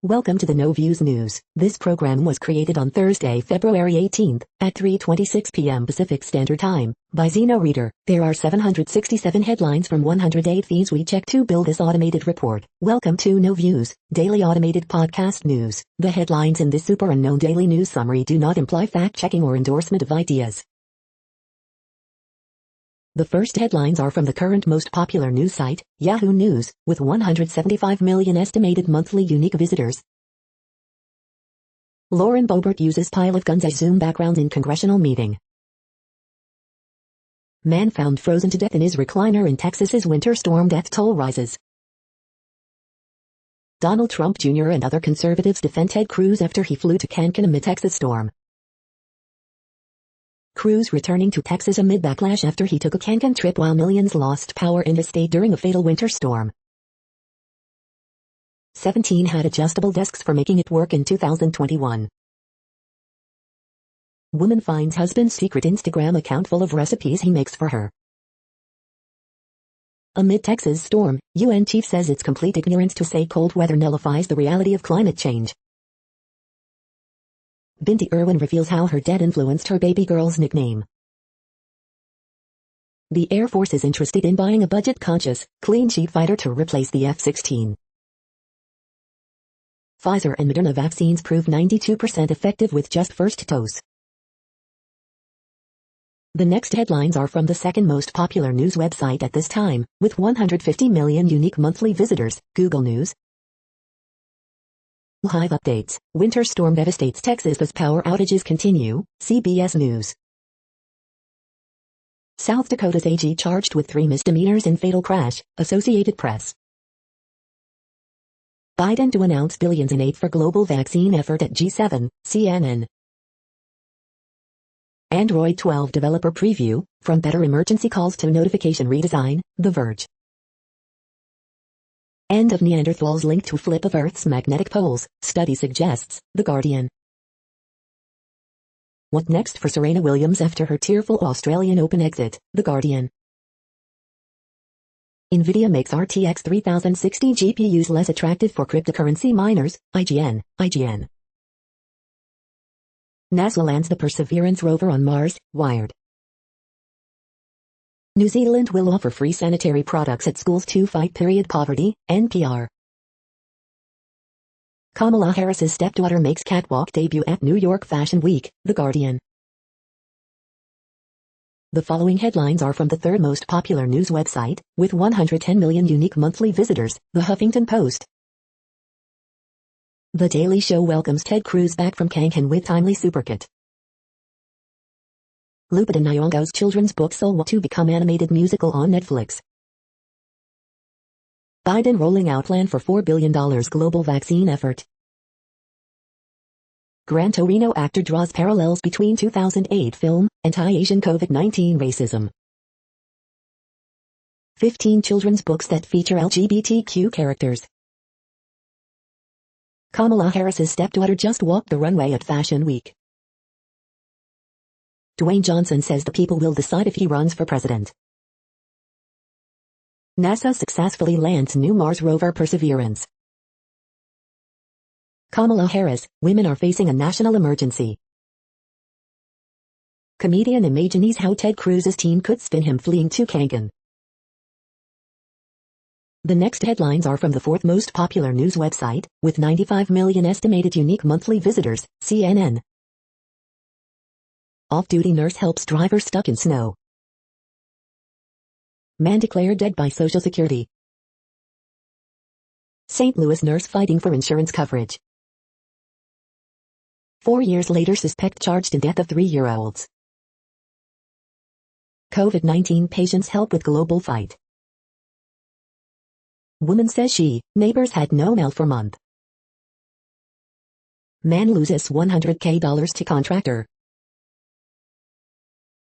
Welcome to the No Views News. This program was created on Thursday, February 18th, at 3:26 p.m. Pacific Standard Time, by Zeno Reader. There are 767 headlines from 108 feeds we check to build this automated report. Welcome to No Views, daily automated podcast news. The headlines in this super unknown daily news summary do not imply fact-checking or endorsement of ideas. The first headlines are from the current most popular news site, Yahoo News, with 175 million estimated monthly unique visitors. Lauren Boebert uses pile of guns as Zoom background in congressional meeting. Man found frozen to death in his recliner in Texas's winter storm. Death toll rises. Donald Trump Jr. and other conservatives defend Ted Cruz after he flew to Cancun amid Texas storm. Cruz returning to Texas amid backlash after he took a Cancun trip while millions lost power in the state during a fatal winter storm. 17 had adjustable desks for making it work in 2021. Woman finds husband's secret Instagram account full of recipes he makes for her. Amid Texas storm, UN chief says it's complete ignorance to say cold weather nullifies the reality of climate change. Binti Irwin reveals how her dad influenced her baby girl's nickname. The Air Force is interested in buying a budget-conscious, clean sheet fighter to replace the F-16. Pfizer and Moderna vaccines prove 92% effective with just first dose. The next headlines are from the second most popular news website at this time, with 150 million unique monthly visitors, Google News. Live updates. Winter storm devastates Texas as power outages continue, CBS News. South Dakota's AG charged with 3 misdemeanors in fatal crash, Associated Press. Biden to announce billions in aid for global vaccine effort at G7, CNN. Android 12 developer preview, from better emergency calls to notification redesign, The Verge. End of Neanderthals linked to flip of Earth's magnetic poles, study suggests, The Guardian. What next for Serena Williams after her tearful Australian Open exit, The Guardian. Nvidia makes RTX 3060 GPUs less attractive for cryptocurrency miners, IGN. NASA lands the Perseverance rover on Mars, Wired. New Zealand will offer free sanitary products at schools to fight poverty, NPR. Kamala Harris's stepdaughter makes catwalk debut at New York Fashion Week, The Guardian. The following headlines are from the third most popular news website, with 110 million unique monthly visitors, The Huffington Post. The Daily Show welcomes Ted Cruz back from Cancun with timely superkit. Lupita Nyong'o's children's book Soul to become animated musical on Netflix. Biden rolling out plan for $4 billion global vaccine effort. Gran Torino actor draws parallels between 2008 film, anti-Asian COVID-19 racism. 15 children's books that feature LGBTQ characters. Kamala Harris's stepdaughter just walked the runway at Fashion Week. Dwayne Johnson says the people will decide if he runs for president. NASA successfully lands new Mars rover Perseverance. Kamala Harris, women are facing a national emergency. Comedian imagines how Ted Cruz's team could spin him fleeing to Cancun. The next headlines are from the fourth most popular news website, with 95 million estimated unique monthly visitors, CNN. Off-duty nurse helps driver stuck in snow. Man declared dead by Social Security. St. Louis nurse fighting for insurance coverage. 4 years later suspect charged in death of 3-year-olds. COVID-19 patients help with global fight. Woman says neighbors had no mail for month. Man loses $100K to contractor.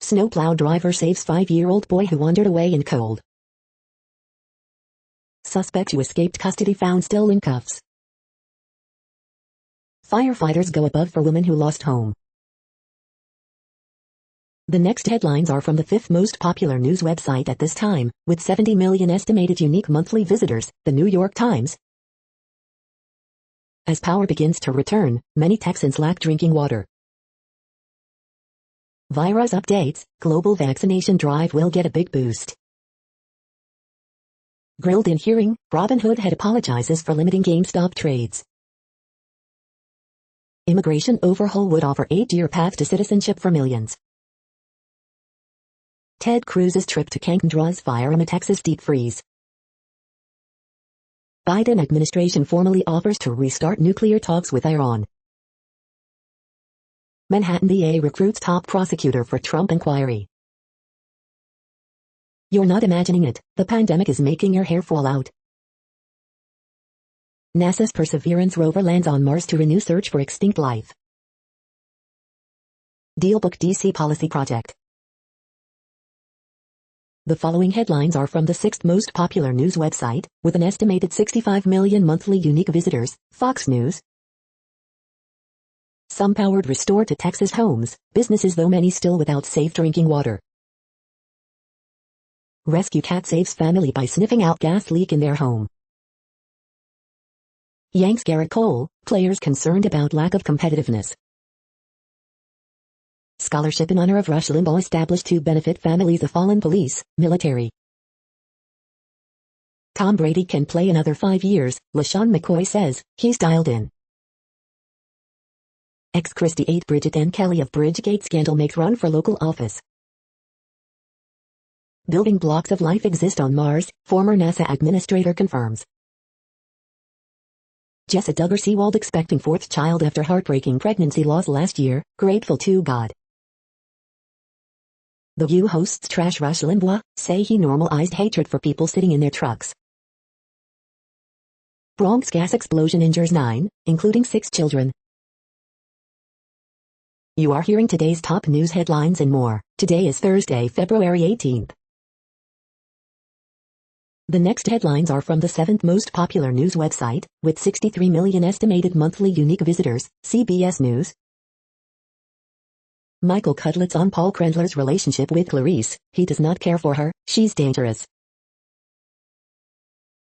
Snowplow driver saves 5-year-old boy who wandered away in cold. Suspect who escaped custody found still in cuffs. Firefighters go above for woman who lost home. The next headlines are from the fifth most popular news website at this time, with 70 million estimated unique monthly visitors, The New York Times. As power begins to return, many Texans lack drinking water. Virus updates, global vaccination drive will get a big boost. Grilled in hearing, Robinhood head apologizes for limiting GameStop trades. Immigration overhaul would offer 8-year path to citizenship for millions. Ted Cruz's trip to Cancun draws fire amid Texas deep freeze. Biden administration formally offers to restart nuclear talks with Iran. Manhattan DA recruits top prosecutor for Trump inquiry. You're not imagining it, the pandemic is making your hair fall out. NASA's Perseverance rover lands on Mars to renew search for extinct life. Dealbook DC policy project. The following headlines are from the 6th most popular news website, with an estimated 65 million monthly unique visitors, Fox News. Some powered restored to Texas homes, businesses though many still without safe drinking water. Rescue cat saves family by sniffing out gas leak in their home. Yanks Garrett Cole, players concerned about lack of competitiveness. Scholarship in honor of Rush Limbaugh established to benefit families of fallen police, military. Tom Brady can play another 5 years, LaShawn McCoy says, he's dialed in. Ex-Christie 8 Bridget N. Kelly of Bridgegate scandal makes run for local office. Building blocks of life exist on Mars, former NASA administrator confirms. Jessa Duggar-Seewald expecting 4th child after heartbreaking pregnancy loss last year, grateful to God. The View hosts trash Rush Limbaugh, say he normalized hatred for people sitting in their trucks. Bronx gas explosion injures 9, including 6 children. You are hearing today's top news headlines and more. Today is Thursday, February 18th. The next headlines are from the 7th most popular news website, with 63 million estimated monthly unique visitors, CBS News. Michael Cudlitz on Paul Krendler's relationship with Clarice, he does not care for her, she's dangerous.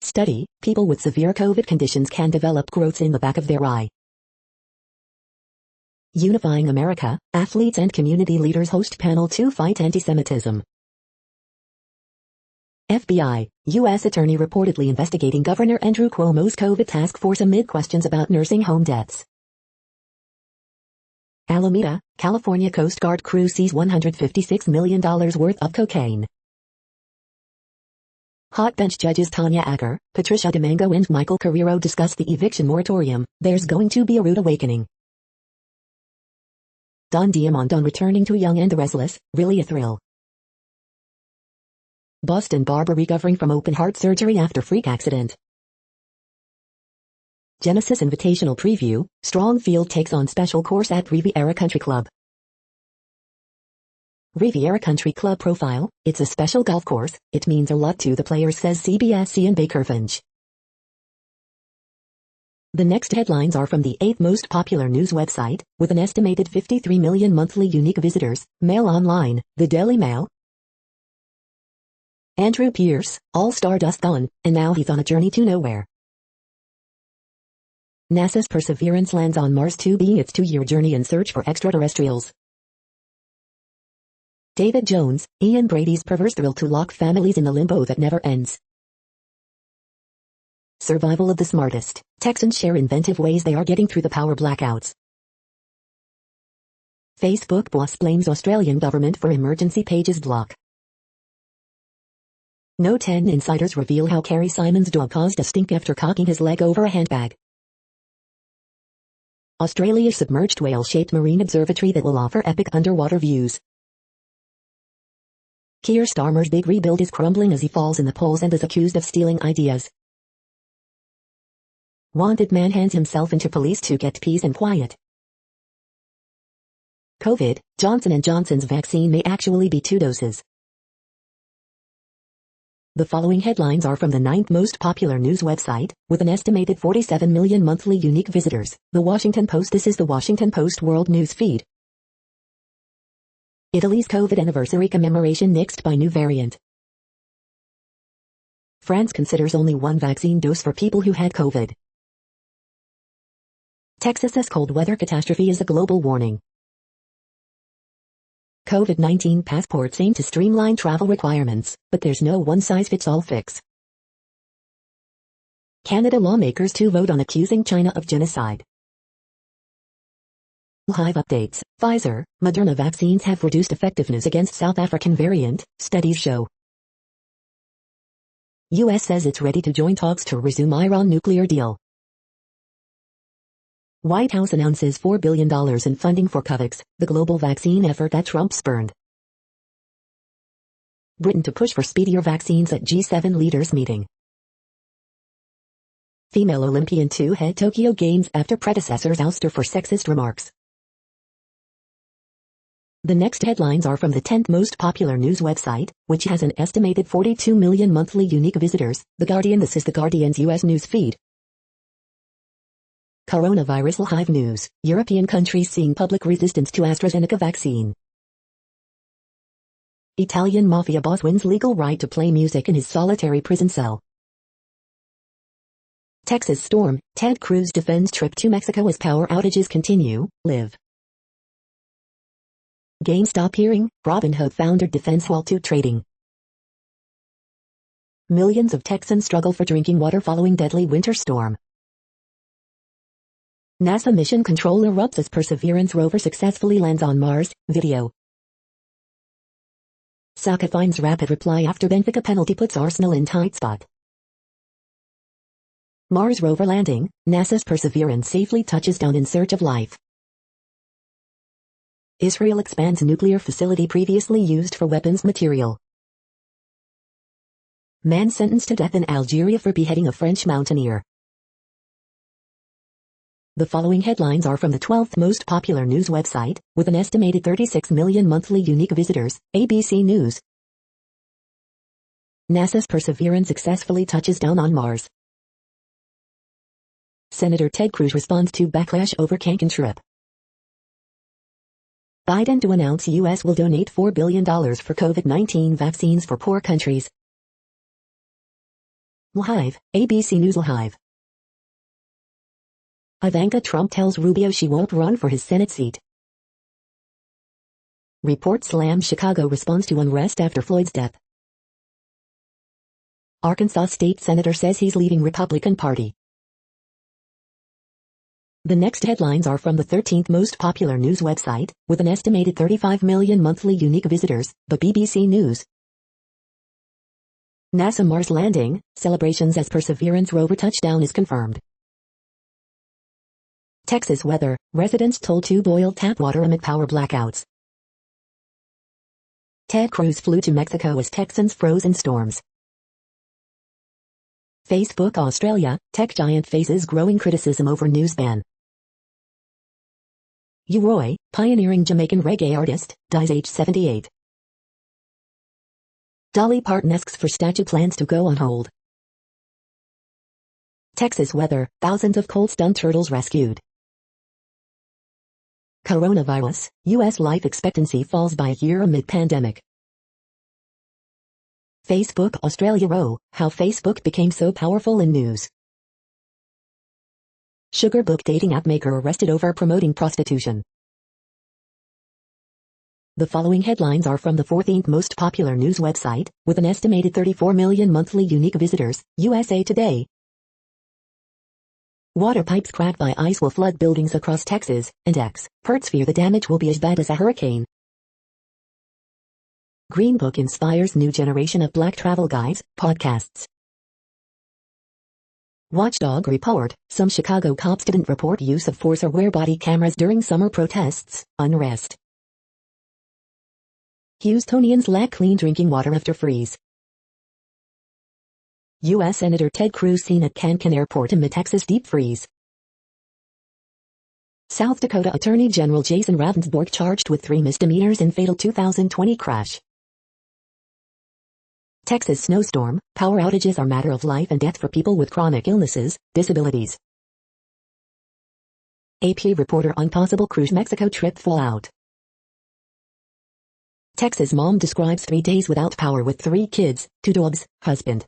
Study, people with severe COVID conditions can develop growths in the back of their eye. Unifying America, athletes and community leaders host panel to fight anti-Semitism. FBI, U.S. attorney reportedly investigating Governor Andrew Cuomo's COVID task force amid questions about nursing home deaths. Alameda, California Coast Guard crew sees $156 million worth of cocaine. Hot bench judges Tanya Acker, Patricia DeMango and Michael Carrero discuss the eviction moratorium. There's going to be a rude awakening. Don Diamond on returning to Young and the Restless, really a thrill. Boston barber recovering from open heart surgery after freak accident. Genesis Invitational Preview, Strong Field takes on special course at Riviera Country Club. Riviera Country Club profile, it's a special golf course, it means a lot to the players, says CBS Ian Bakerfinch. The next headlines are from the 8th most popular news website, with an estimated 53 million monthly unique visitors, Mail Online, the Daily Mail. Andrew Pierce, all-star dust gone, and now he's on a journey to nowhere. NASA's Perseverance lands on Mars to begin its 2-year journey in search for extraterrestrials. David Jones, Ian Brady's perverse thrill to lock families in the limbo that never ends. Survival of the smartest. Texans share inventive ways they are getting through the power blackouts. Facebook boss blames Australian government for emergency pages block. No 10 insiders reveal how Kerry Simon's dog caused a stink after cocking his leg over a handbag. Australia's submerged whale-shaped marine observatory that will offer epic underwater views. Keir Starmer's big rebuild is crumbling as he falls in the polls and is accused of stealing ideas. Wanted man hands himself into police to get peace and quiet. COVID, Johnson & Johnson's vaccine may actually be 2 doses. The following headlines are from the 9th most popular news website, with an estimated 47 million monthly unique visitors, The Washington Post. This is the Washington Post World News Feed. Italy's COVID anniversary commemoration nixed by new variant. France considers only 1 vaccine dose for people who had COVID. Texas's cold weather catastrophe is a global warning. COVID-19 passports aim to streamline travel requirements, but there's no one-size-fits-all fix. Canada lawmakers to vote on accusing China of genocide. Live updates. Pfizer, Moderna vaccines have reduced effectiveness against South African variant, studies show. U.S. says it's ready to join talks to resume Iran nuclear deal. White House announces $4 billion in funding for COVAX, the global vaccine effort that Trump spurned. Britain to push for speedier vaccines at G7 leaders meeting. Female Olympian to head Tokyo Games after predecessor's ouster for sexist remarks. The next headlines are from the 10th most popular news website, which has an estimated 42 million monthly unique visitors, The Guardian. This is The Guardian's U.S. news feed. Coronavirus live news. European countries seeing public resistance to AstraZeneca vaccine. Italian mafia boss wins legal right to play music in his solitary prison cell. Texas storm. Ted Cruz defends trip to Mexico as power outages continue. Live. GameStop hearing. Robinhood founder defends wall to trading. Millions of Texans struggle for drinking water following deadly winter storm. NASA mission control erupts as Perseverance rover successfully lands on Mars. Video. Saka finds rapid reply after Benfica penalty puts Arsenal in tight spot. Mars rover landing. NASA's Perseverance safely touches down in search of life. Israel expands nuclear facility previously used for weapons material. Man sentenced to death in Algeria for beheading a French mountaineer. The following headlines are from the 12th most popular news website, with an estimated 36 million monthly unique visitors, ABC News. NASA's Perseverance successfully touches down on Mars. Senator Ted Cruz responds to backlash over Cancun trip. Biden to announce U.S. will donate $4 billion for COVID-19 vaccines for poor countries. Live, ABC News Live. Ivanka Trump tells Rubio she won't run for his Senate seat. Report slams Chicago responds to unrest after Floyd's death. Arkansas state senator says he's leaving Republican Party. The next headlines are from the 13th most popular news website, with an estimated 35 million monthly unique visitors, the BBC News. NASA Mars landing, celebrations as Perseverance rover touchdown is confirmed. Texas weather, residents told to boil tap water amid power blackouts. Ted Cruz flew to Mexico as Texans froze in storms. Facebook Australia, tech giant faces growing criticism over news ban. Roy, pioneering Jamaican reggae artist, dies age 78. Dolly Parton asks for statue plans to go on hold. Texas weather, thousands of cold-stunned turtles rescued. Coronavirus, U.S. life expectancy falls by a year amid pandemic. Facebook Australia how Facebook became so powerful in news. Sugar Book dating app maker arrested over promoting prostitution. The following headlines are from the 14th most popular news website, with an estimated 34 million monthly unique visitors, USA Today. Water pipes cracked by ice will flood buildings across Texas, and experts fear the damage will be as bad as a hurricane. Green Book inspires new generation of black travel guides, podcasts. Watchdog report, some Chicago cops didn't report use of force or wear body cameras during summer protests, unrest. Houstonians lack clean drinking water after freeze. U.S. Senator Ted Cruz seen at Cancun Airport amid Texas deep freeze. South Dakota Attorney General Jason Ravensborg charged with 3 misdemeanors in fatal 2020 crash. Texas snowstorm, power outages are matter of life and death for people with chronic illnesses, disabilities. AP reporter on possible cruise Mexico trip fallout. Texas mom describes 3 days without power with 3 kids, 2 dogs, husband.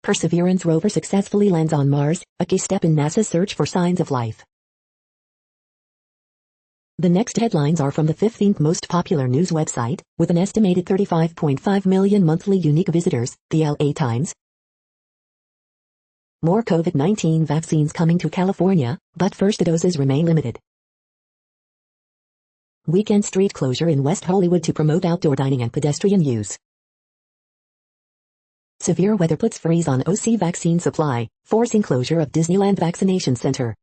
Perseverance rover successfully lands on Mars, a key step in NASA's search for signs of life. The next headlines are from the 15th most popular news website, with an estimated 35.5 million monthly unique visitors, the LA Times. More COVID-19 vaccines coming to California, but first doses remain limited. Weekend street closure in West Hollywood to promote outdoor dining and pedestrian use. Severe weather puts freeze on OC vaccine supply, forcing closure of Disneyland Vaccination Center.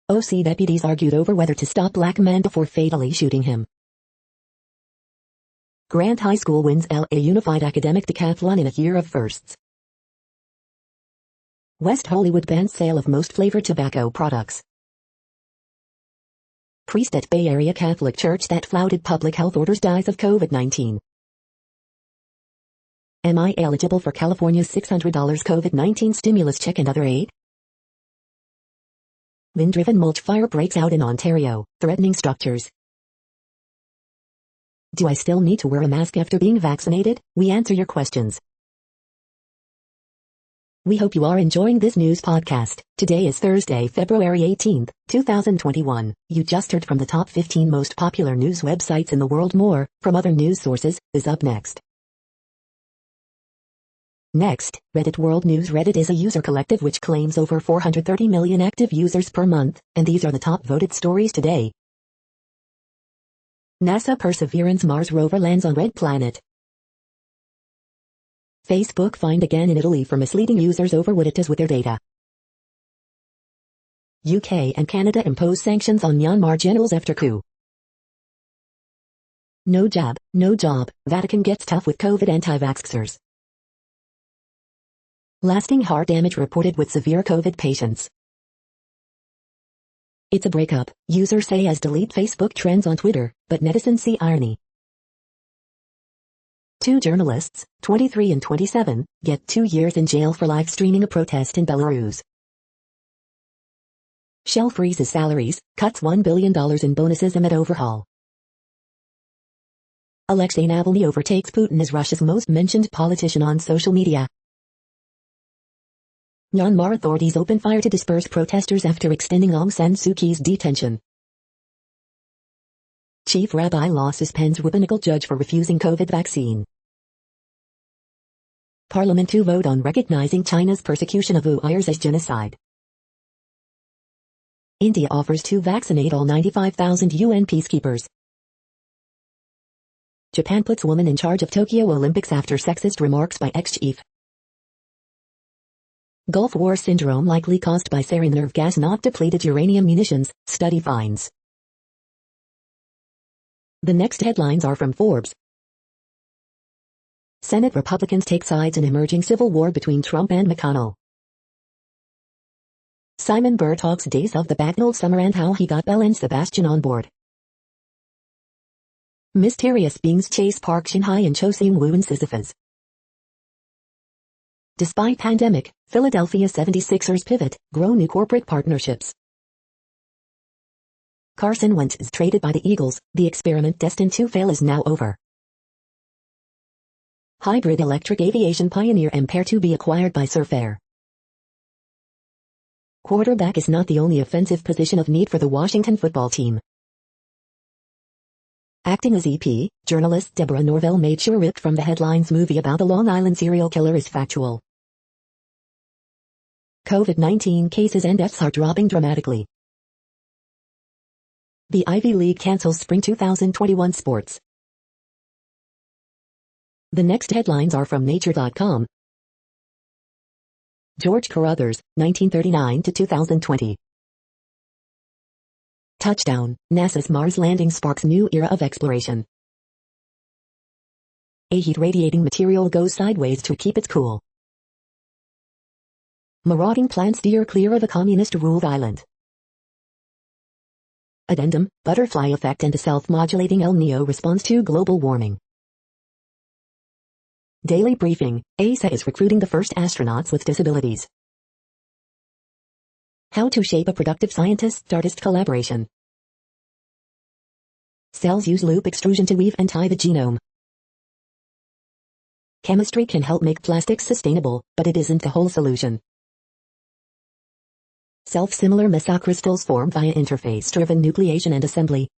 OC deputies argued over whether to stop black man before fatally shooting him. Grant High School wins LA Unified Academic Decathlon in a year of firsts. West Hollywood bans sale of most flavored tobacco products. Priest at Bay Area Catholic Church that flouted public health orders dies of COVID-19. Am I eligible for California's $600 COVID-19 stimulus check and other aid? Wind-driven mulch fire breaks out in Ontario, threatening structures. Do I still need to wear a mask after being vaccinated? We answer your questions. We hope you are enjoying this news podcast. Today is Thursday, February 18th, 2021. You just heard from the top 15 most popular news websites in the world. More, from other news sources, is up next. Next, Reddit World News. Reddit is a user collective which claims over 430 million active users per month, and these are the top voted stories today. NASA Perseverance Mars rover lands on Red Planet. Facebook fined again in Italy for misleading users over what it does with their data. UK and Canada impose sanctions on Myanmar generals after coup. No jab, no job, Vatican gets tough with COVID anti-vaxxers. Lasting heart damage reported with severe COVID patients. It's a breakup, users say as delete Facebook trends on Twitter, but netizens see irony. Two journalists, 23 and 27, get 2 years in jail for live streaming a protest in Belarus. Shell freezes salaries, cuts $1 billion in bonuses amid overhaul. Alexei Navalny overtakes Putin as Russia's most mentioned politician on social media. Myanmar authorities open fire to disperse protesters after extending Aung San Suu Kyi's detention. Chief Rabbi Law suspends rabbinical judge for refusing COVID vaccine. Parliament to vote on recognizing China's persecution of Uyghurs as genocide. India offers to vaccinate all 95,000 UN peacekeepers. Japan puts woman in charge of Tokyo Olympics after sexist remarks by ex-chief. Gulf War syndrome likely caused by sarin nerve gas, not depleted uranium munitions, study finds. The next headlines are from Forbes. Senate Republicans take sides in emerging civil war between Trump and McConnell. Simon Burr talks days of the Bagnall summer and how he got Belle and Sebastian on board. Mysterious beings chase Park Shin-hye and Cho Seung-woo in Sisyphus. Despite pandemic, Philadelphia 76ers pivot, grow new corporate partnerships. Carson Wentz is traded by the Eagles, the experiment destined to fail is now over. Hybrid electric aviation pioneer mp4 to be acquired by Surfair. Quarterback is not the only offensive position of need for the Washington football team. Acting as EP, journalist Deborah Norvell made sure ripped from the headlines movie about the Long Island serial killer is factual. COVID-19 cases and deaths are dropping dramatically. The Ivy League cancels spring 2021 sports. The next headlines are from Nature.com. George Carruthers, 1939 to 2020. Touchdown, NASA's Mars landing sparks new era of exploration. A heat-radiating material goes sideways to keep it cool. Marauding plants steer clear of a communist-ruled island. Addendum, butterfly effect and a self-modulating El Niño response to global warming. Daily briefing, ESA is recruiting the first astronauts with disabilities. How to shape a productive scientist-artist collaboration. Cells use loop extrusion to weave and tie the genome. Chemistry can help make plastics sustainable, but it isn't the whole solution. Self-similar mesocrystals form via interface-driven nucleation and assembly.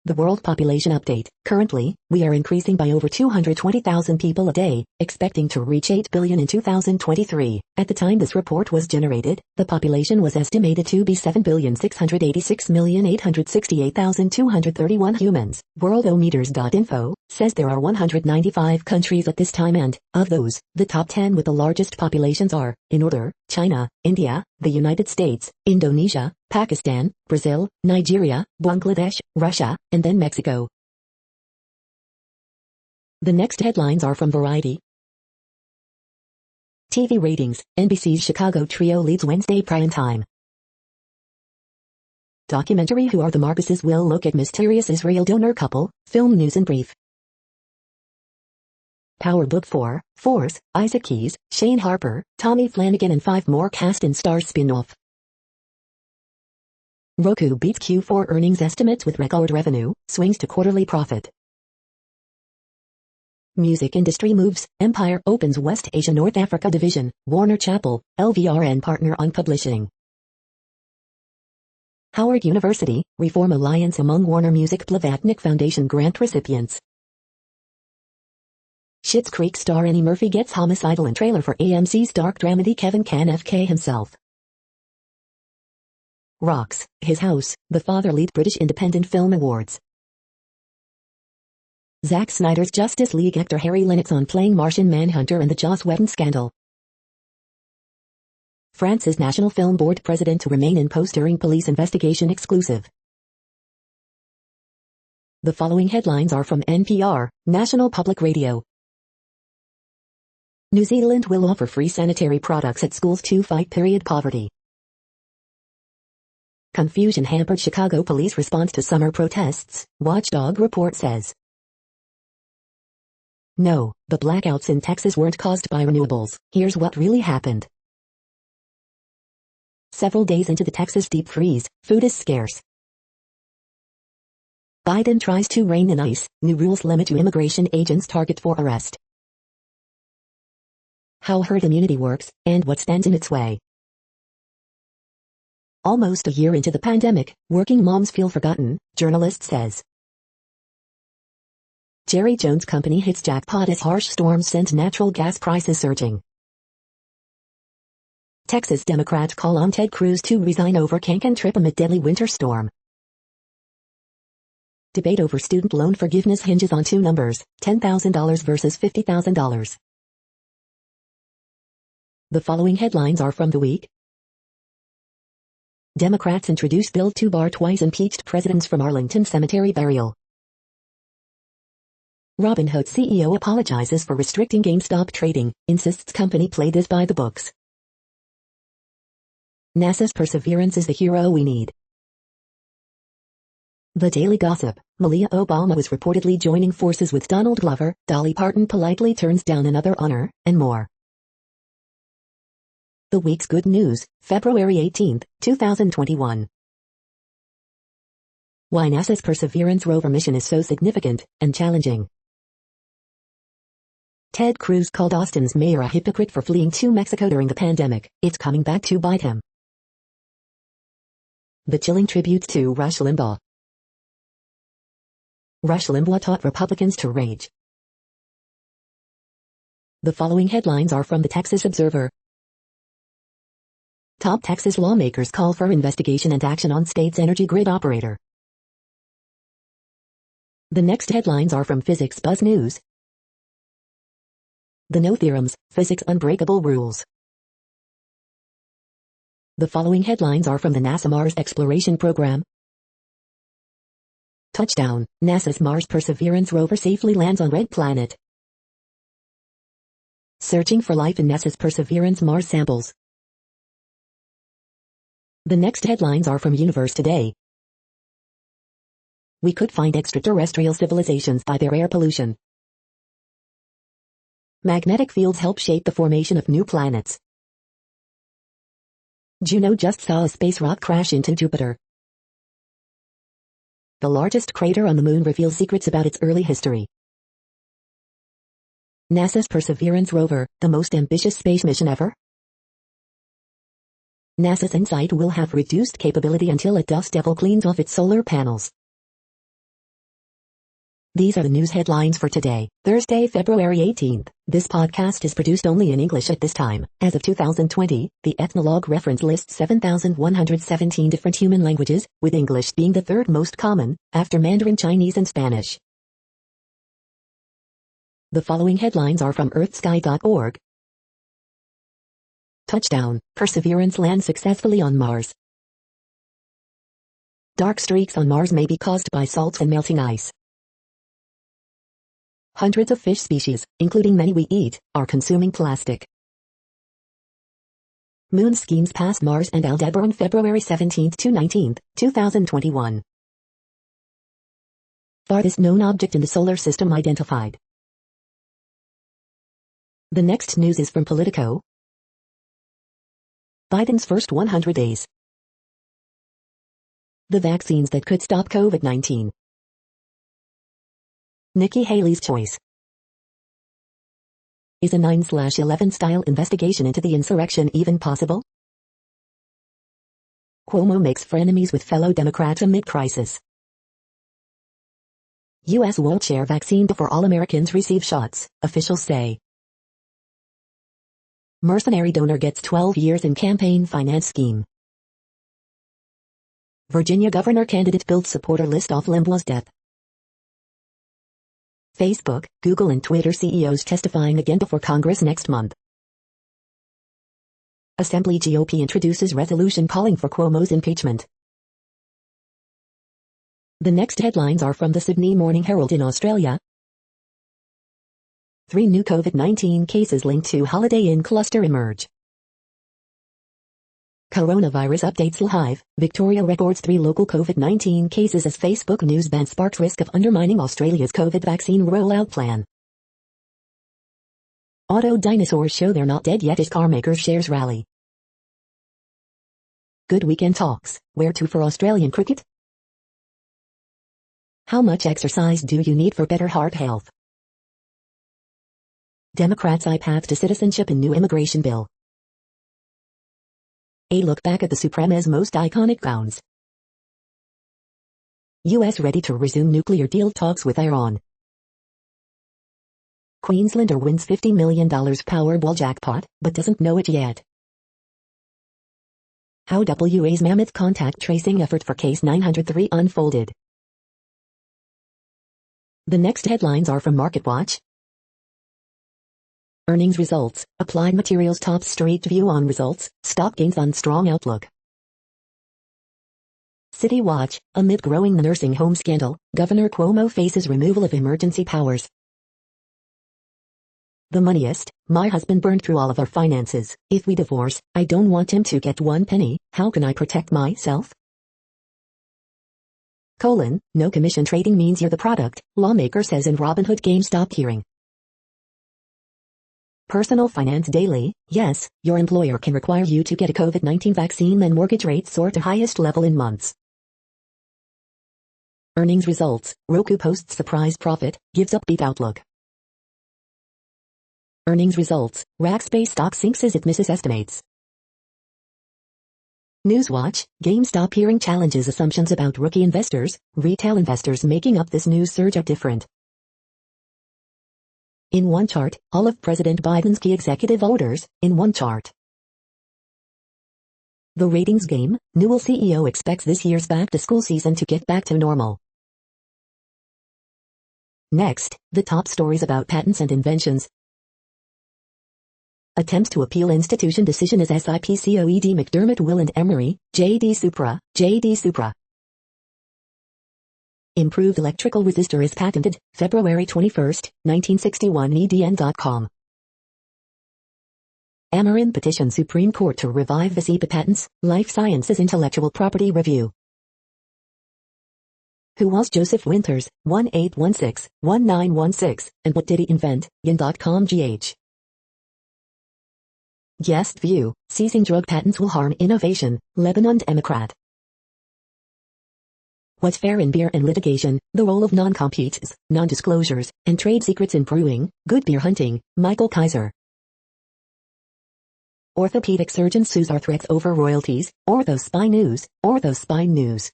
The World Population Update. Currently, we are increasing by over 220,000 people a day, expecting to reach 8 billion in 2023. At the time this report was generated, the population was estimated to be 7,686,868,231 humans. Worldometers.info says there are 195 countries at this time and, of those, the top 10 with the largest populations are, in order, China, India, the United States, Indonesia, Pakistan, Brazil, Nigeria, Bangladesh, Russia, and then Mexico. The next headlines are from Variety. TV ratings. NBC's Chicago Trio leads Wednesday prime time. Documentary Who Are the Marcuses will look at mysterious Israel donor couple. Film news in brief. Power Book 4, Force, Isaac Keys, Shane Harper, Tommy Flanagan and 5 more cast in Starz spin-off. Roku beats Q4 earnings estimates with record revenue, swings to quarterly profit. Music industry moves. Empire opens West Asia North Africa division. Warner Chappell, LVRN partner on publishing. Howard University, Reform Alliance among Warner Music Blavatnik Foundation grant recipients. Schitt's Creek star Annie Murphy gets homicidal in trailer for AMC's dark dramedy Kevin Can FK himself. Rocks, His House, the Father lead British Independent Film Awards. Zack Snyder's Justice League actor Harry Lennox on playing Martian Manhunter and the Joss Whedon scandal. France's National Film Board president to remain in post during police investigation exclusive. The following headlines are from NPR, National Public Radio. New Zealand will offer free sanitary products at schools to fight period poverty. Confusion hampered Chicago police response to summer protests, watchdog report says. No, the blackouts in Texas weren't caused by renewables. Here's what really happened. Several days into the Texas deep freeze, food is scarce. Biden tries to rein in ICE, new rules limit to immigration agents target for arrest. How herd immunity works, and what stands in its way. Almost a year into the pandemic, working moms feel forgotten, journalist says. Jerry Jones Company hits jackpot as harsh storms send natural gas prices surging. Texas Democrats call on Ted Cruz to resign over Cancun trip amid deadly winter storm. Debate over student loan forgiveness hinges on two numbers, $10,000 versus $50,000. The following headlines are from The Week. Democrats introduce bill to bar twice impeached presidents from Arlington Cemetery burial. Robinhood CEO apologizes for restricting GameStop trading, insists company play this by the books. NASA's perseverance is the hero we need. The Daily Gossip, Malia Obama was reportedly joining forces with Donald Glover, Dolly Parton politely turns down another honor, and more. The week's good news, February 18, 2021. Why NASA's Perseverance rover mission is so significant and challenging. Ted Cruz called Austin's mayor a hypocrite for fleeing to Mexico during the pandemic. It's coming back to bite him. The chilling tribute to Rush Limbaugh. Rush Limbaugh taught Republicans to rage. The following headlines are from the Texas Observer. Top Texas lawmakers call for investigation and action on state's energy grid operator. The next headlines are from Physics Buzz News. The No Theorems, Physics Unbreakable Rules. The following headlines are from the NASA Mars Exploration Program. Touchdown, NASA's Mars Perseverance rover safely lands on Red Planet. Searching for life in NASA's Perseverance Mars samples. The next headlines are from Universe Today. We could find extraterrestrial civilizations by their air pollution. Magnetic fields help shape the formation of new planets. Juno just saw a space rock crash into Jupiter. The largest crater on the moon reveals secrets about its early history. NASA's Perseverance rover, the most ambitious space mission ever? NASA's InSight will have reduced capability until a dust devil cleans off its solar panels. These are the news headlines for today, Thursday, February 18th. This podcast is produced only in English at this time. As of 2020, the Ethnologue reference lists 7,117 different human languages, with English being the third most common, after Mandarin Chinese and Spanish. The following headlines are from earthsky.org. Touchdown, Perseverance lands successfully on Mars. Dark streaks on Mars may be caused by salts and melting ice. Hundreds of fish species, including many we eat, are consuming plastic. Moon schemes pass Mars and Aldebaran February 17 to 19, 2021. Farthest known object in the solar system identified. The next news is from Politico. Biden's first 100 days. The vaccines that could stop COVID-19. Nikki Haley's choice. Is a 9/11 style investigation into the insurrection even possible? Cuomo makes frenemies with fellow Democrats amid crisis. U.S. won't share vaccine before all Americans receive shots, officials say. Mercenary donor gets 12 years in campaign finance scheme. Virginia governor candidate builds supporter list off Limbaugh's death. Facebook, Google and Twitter CEOs testifying again before Congress next month. Assembly GOP introduces resolution calling for Cuomo's impeachment. The next headlines are from the Sydney Morning Herald in Australia. 3 new COVID-19 cases linked to Holiday Inn cluster emerge. Coronavirus updates live. Victoria records 3 local COVID-19 cases as Facebook news ban sparks risk of undermining Australia's COVID vaccine rollout plan. Auto dinosaurs show they're not dead yet as carmakers shares rally. Good weekend talks. Where to for Australian cricket? How much exercise do you need for better heart health? Democrats' eye path to citizenship in new immigration bill. A look back at the Suprema's most iconic gowns. U.S. ready to resume nuclear deal talks with Iran. Queenslander wins $50 million Powerball jackpot, but doesn't know it yet. How WA's mammoth contact tracing effort for Case 903 unfolded. The next headlines are from MarketWatch. Earnings results. Applied Materials tops Street View on results. Stock gains on strong outlook. City Watch. Amid growing nursing home scandal, Governor Cuomo faces removal of emergency powers. The Moneyist. My husband burned through all of our finances. If we divorce, I don't want him to get one penny. How can I protect myself? No commission trading means you're the product, lawmaker says in Robinhood GameStop hearing. Personal Finance Daily. Yes, your employer can require you to get a COVID-19 vaccine and mortgage rates soar to highest level in months. Earnings results. Roku posts surprise profit, gives upbeat outlook. Earnings results. Rackspace stock sinks as it misses estimates. Newswatch. GameStop hearing challenges assumptions about rookie investors. Retail investors making up this news surge are different. In one chart, all of President Biden's key executive orders, in one chart. The ratings game. Newell CEO expects this year's back-to-school season to get back to normal. Next, the top stories about patents and inventions. Attempts to appeal institution decision as SIPCOED McDermott Will and Emery, J.D. Supra. Improved electrical resistor is patented, February 21, 1961 EDN.com. Amarin petitions Supreme Court to revive VASIPA patents, Life Sciences Intellectual Property Review. Who was Joseph Winters, 1816-1916, and what did he invent, yin.com GH. Guest view, seizing drug patents will harm innovation, Lebanon Democrat. What's fair in beer and litigation, the role of non-competes, non-disclosures, and trade secrets in brewing, good beer hunting, Michael Kaiser. Orthopedic surgeon sues Arthrex over royalties, Orthospine News.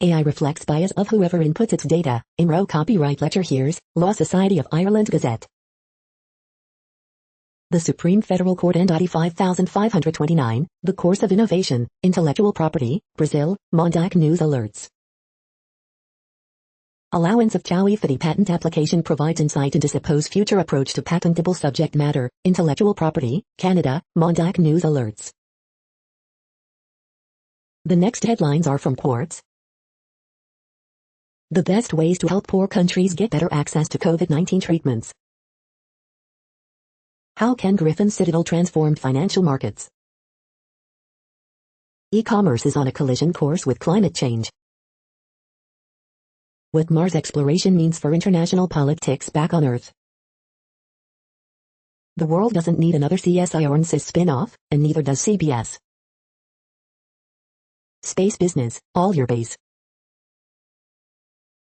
AI reflects bias of whoever inputs its data, IMRO copyright lecture hears, Law Society of Ireland Gazette. The Supreme Federal Court NDOT 5529, the course of innovation, intellectual property, Brazil, Mondac News alerts. Allowance of Chow-Ifedi patent application provides insight into supposed future approach to patentable subject matter, intellectual property, Canada, Mondac News alerts. The next headlines are from Quartz. The best ways to help poor countries get better access to COVID-19 treatments. How can Griffin Citadel transform financial markets? E-commerce is on a collision course with climate change. What Mars exploration means for international politics back on Earth. The world doesn't need another CSI or NCIS spin-off, and neither does CBS. Space business, all your base.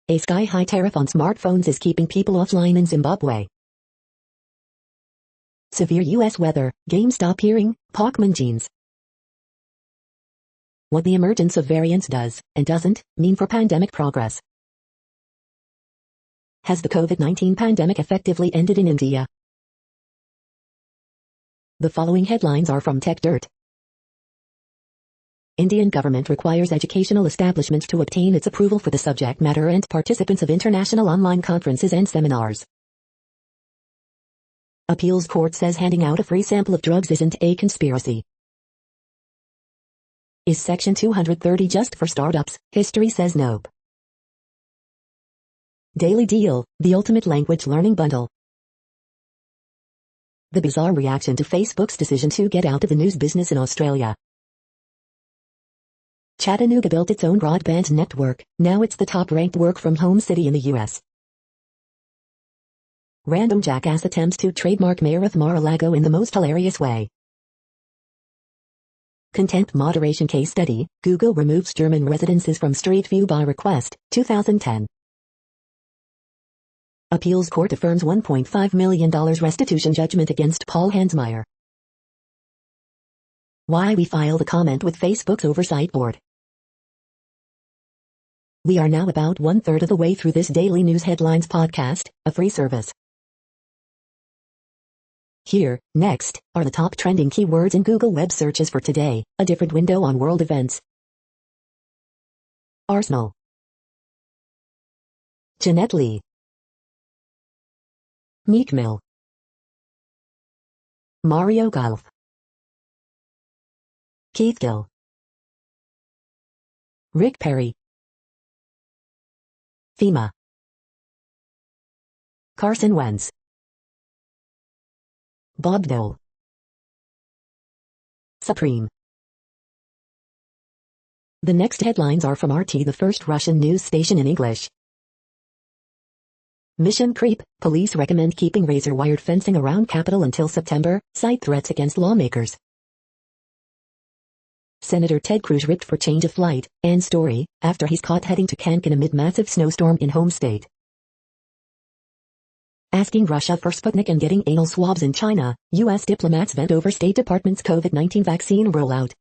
A sky-high tariff on smartphones is keeping people offline in Zimbabwe. Severe U.S. weather, GameStop hearing, Pokemon jeans. What the emergence of variants does, and doesn't, mean for pandemic progress. Has the COVID-19 pandemic effectively ended in India? The following headlines are from Tech Dirt. Indian government requires educational establishments to obtain its approval for the subject matter and participants of international online conferences and seminars. Appeals court says handing out a free sample of drugs isn't a conspiracy. Is Section 230 just for startups? History says nope. Daily Deal, the ultimate language learning bundle. The bizarre reaction to Facebook's decision to get out of the news business in Australia. Chattanooga built its own broadband network, now it's the top-ranked work-from-home city in the U.S. Random jackass attempts to trademark Mayor of Mar-a-Lago in the most hilarious way. Content moderation case study, Google removes German residences from Street View by request, 2010. Appeals court affirms $1.5 million restitution judgment against Paul Hansmeier. Why we filed a comment with Facebook's oversight board. We are now about 1/3 of the way through this daily news headlines podcast, a free service. Here, next, are the top trending keywords in Google web searches for today, a different window on world events. Arsenal. Jeanette Lee. Meek Mill. Mario Golf. Keith Gill. Rick Perry. FEMA. Carson Wentz. Bob Dole. Supreme. The next headlines are from RT, the first Russian news station in English. Mission creep, police recommend keeping razor-wired fencing around Capitol until September, cite threats against lawmakers. Senator Ted Cruz ripped for change of flight, and story, after he's caught heading to Cancun amid massive snowstorm in home state. Asking Russia for Sputnik and getting anal swabs in China, U.S. diplomats vent over State Department's COVID-19 vaccine rollout.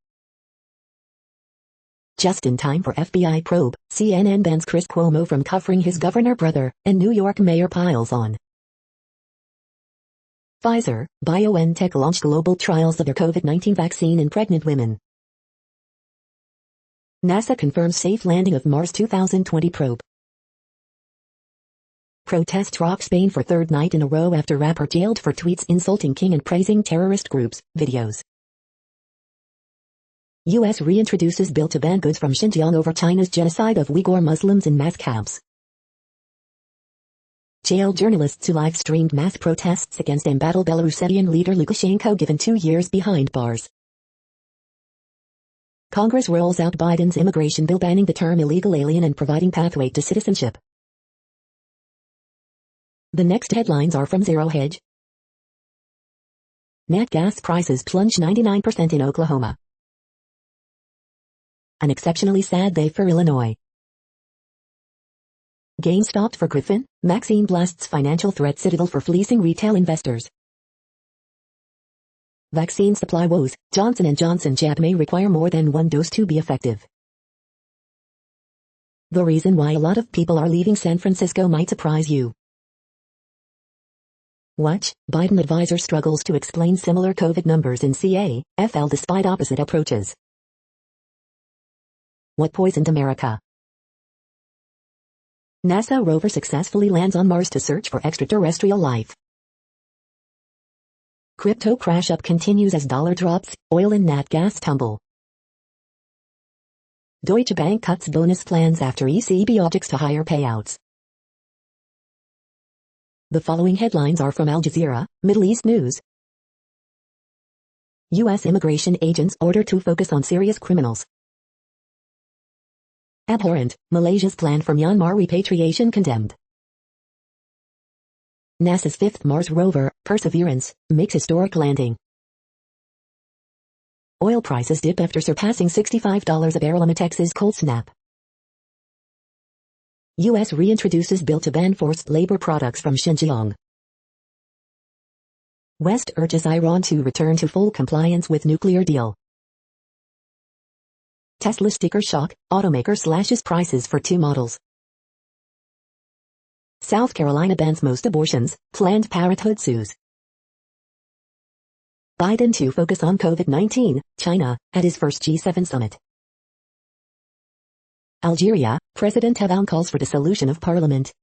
Just in time for FBI probe, CNN bans Chris Cuomo from covering his governor brother, and New York mayor piles on. Pfizer, BioNTech launched global trials of their COVID-19 vaccine in pregnant women. NASA confirms safe landing of Mars 2020 probe. Protests rock Spain for third night in a row after rapper jailed for tweets insulting king and praising terrorist groups, videos. U.S. reintroduces bill to ban goods from Xinjiang over China's genocide of Uyghur Muslims in mass camps. Jailed journalists who live-streamed mass protests against embattled Belarusian leader Lukashenko given 2 years behind bars. Congress rolls out Biden's immigration bill banning the term illegal alien and providing pathway to citizenship. The next headlines are from Zero Hedge. Nat gas prices plunge 99% in Oklahoma. An exceptionally sad day for Illinois. Gain stopped for Griffin, Maxine blasts financial threat citadel for fleecing retail investors. Vaccine supply woes, Johnson & Johnson jab may require more than one dose to be effective. The reason why a lot of people are leaving San Francisco might surprise you. Watch, Biden advisor struggles to explain similar COVID numbers in CAFL despite opposite approaches. What poisoned America? NASA rover successfully lands on Mars to search for extraterrestrial life. Crypto crash up continues as dollar drops, oil and nat gas tumble. Deutsche Bank cuts bonus plans after ECB objects to higher payouts. The following headlines are from Al Jazeera, Middle East News. U.S. immigration agents ordered to focus on serious criminals. Abhorrent, Malaysia's plan for Myanmar repatriation condemned. NASA's fifth Mars rover, Perseverance, makes historic landing. Oil prices dip after surpassing $65 a barrel amid Texas cold snap. U.S. reintroduces bill to ban forced labor products from Xinjiang. West urges Iran to return to full compliance with nuclear deal. Tesla sticker shock, automaker slashes prices for 2 models. South Carolina bans most abortions, Planned Parenthood sues. Biden to focus on COVID-19, China, at his first G7 summit. Algeria, President Tebboune calls for dissolution of parliament.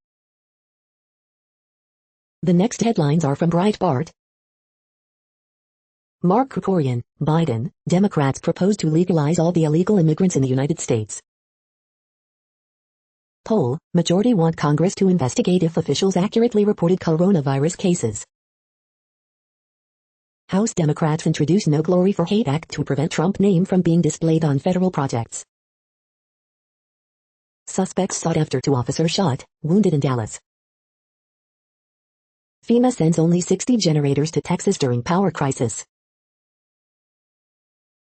The next headlines are from Breitbart. Mark Krikorian, Biden, Democrats propose to legalize all the illegal immigrants in the United States. Poll, majority want Congress to investigate if officials accurately reported coronavirus cases. House Democrats introduce No Glory for Hate Act to prevent Trump name from being displayed on federal projects. Suspects sought after 2 officers shot, wounded in Dallas. FEMA sends only 60 generators to Texas during power crisis.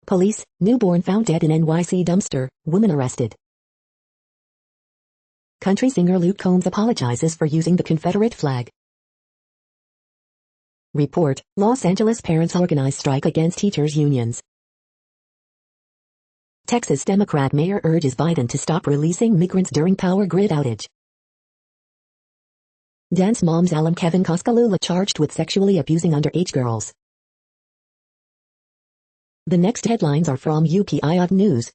Police, newborn found dead in NYC dumpster, woman arrested. Country singer Luke Combs apologizes for using the Confederate flag. Report, Los Angeles parents organize strike against teachers' unions. Texas Democrat mayor urges Biden to stop releasing migrants during power grid outage. Dance mom's alum Kevin Coskalula charged with sexually abusing underage girls. The next headlines are from UPI News.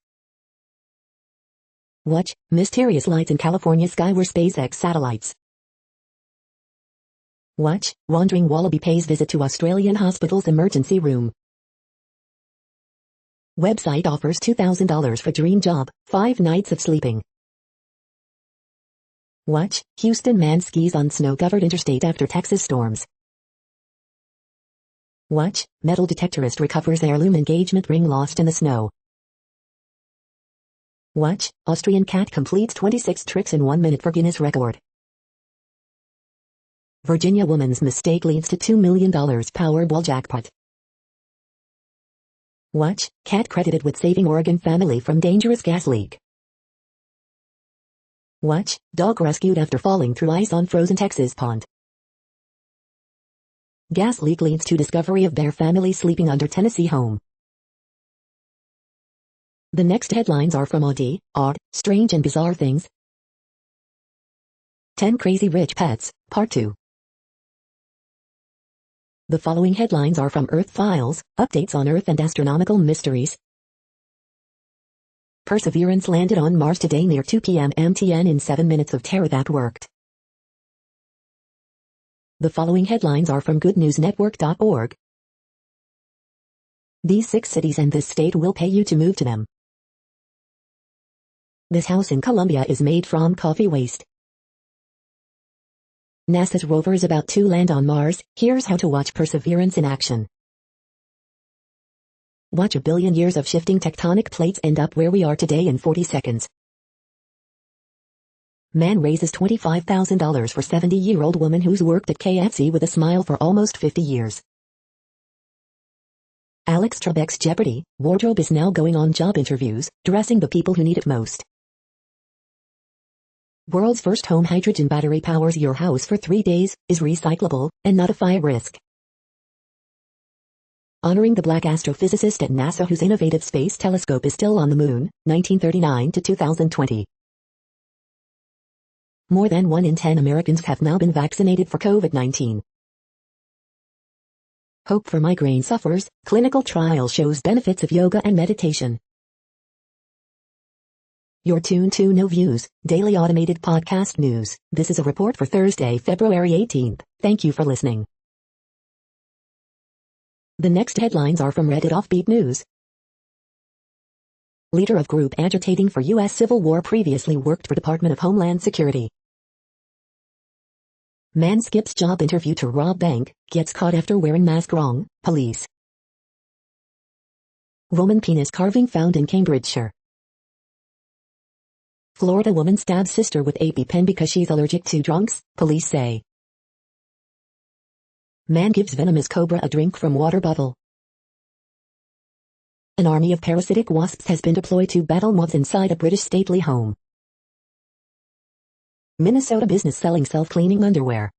Watch, mysterious lights in California sky were SpaceX satellites. Watch, wandering wallaby pays visit to Australian hospital's emergency room. Website offers $2,000 for dream job, 5 nights of sleeping. Watch, Houston man skis on snow-covered interstate after Texas storms. Watch, metal detectorist recovers heirloom engagement ring lost in the snow. Watch, Austrian cat completes 26 tricks in 1 minute for Guinness record. Virginia woman's mistake leads to $2 million Powerball jackpot. Watch, cat credited with saving Oregon family from dangerous gas leak. Watch, dog rescued after falling through ice on frozen Texas pond. Gas leak leads to discovery of bear family sleeping under Tennessee home. The next headlines are from Odd, Strange and Bizarre Things. 10 Crazy Rich Pets, Part 2. The following headlines are from Earth Files, updates on Earth and astronomical mysteries. Perseverance landed on Mars today near 2 p.m. MTN in 7 minutes of terror that worked. The following headlines are from goodnewsnetwork.org. These 6 cities and this state will pay you to move to them. This house in Colombia is made from coffee waste. NASA's rover is about to land on Mars. Here's how to watch Perseverance in action. Watch a billion years of shifting tectonic plates end up where we are today in 40 seconds. Man raises $25,000 for 70-year-old woman who's worked at KFC with a smile for almost 50 years. Alex Trebek's Jeopardy! Wardrobe is now going on job interviews, dressing the people who need it most. World's first home hydrogen battery powers your house for 3 days, is recyclable, and not a fire risk. Honoring the black astrophysicist at NASA whose innovative space telescope is still on the moon, 1939 to 2020. More than 1 in 10 Americans have now been vaccinated for COVID-19. Hope for migraine sufferers, clinical trial shows benefits of yoga and meditation. You're tuned to No Views, daily automated podcast news. This is a report for Thursday, February 18th. Thank you for listening. The next headlines are from Reddit Offbeat News. Leader of group agitating for U.S. Civil War previously worked for Department of Homeland Security. Man skips job interview to rob bank, gets caught after wearing mask wrong, police. Roman penis carving found in Cambridgeshire. Florida woman stabs sister with EpiPen because she's allergic to drunks, police say. Man gives venomous cobra a drink from water bottle. An army of parasitic wasps has been deployed to battle moths inside a British stately home. Minnesota business selling self-cleaning underwear.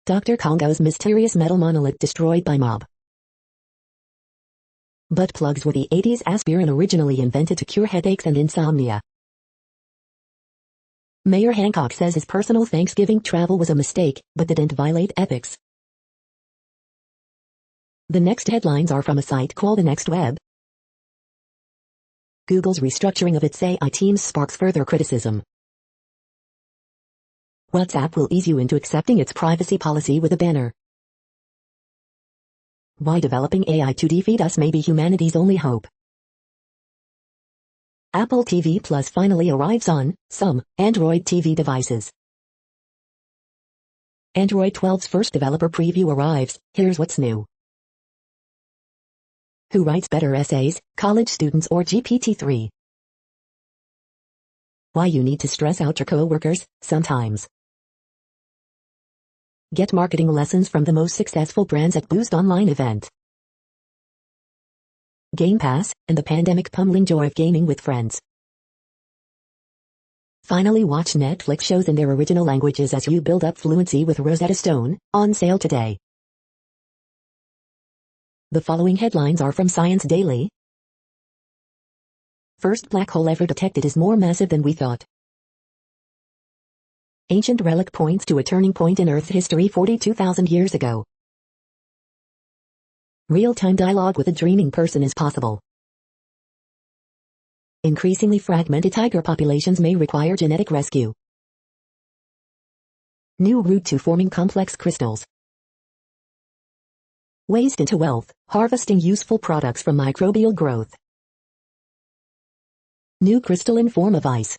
Dr. Congo's mysterious metal monolith destroyed by mob. Butt plugs were the 80s aspirin originally invented to cure headaches and insomnia. Mayor Hancock says his personal Thanksgiving travel was a mistake, but didn't violate ethics. The next headlines are from a site called The Next Web. Google's restructuring of its AI teams sparks further criticism. WhatsApp will ease you into accepting its privacy policy with a banner. Why developing AI to defeat us may be humanity's only hope. Apple TV Plus finally arrives on some Android TV devices. Android 12's first developer preview arrives. Here's what's new. Who writes better essays, college students or GPT-3? Why you need to stress out your coworkers sometimes. Get marketing lessons from the most successful brands at Boost Online event. Game Pass, and the pandemic pummeling joy of gaming with friends. Finally watch Netflix shows in their original languages as you build up fluency with Rosetta Stone, on sale today. The following headlines are from Science Daily. First black hole ever detected is more massive than we thought. Ancient relic points to a turning point in Earth's history 42,000 years ago. Real-time dialogue with a dreaming person is possible. Increasingly fragmented tiger populations may require genetic rescue. New route to forming complex crystals. Waste into wealth, harvesting useful products from microbial growth. New crystalline form of ice.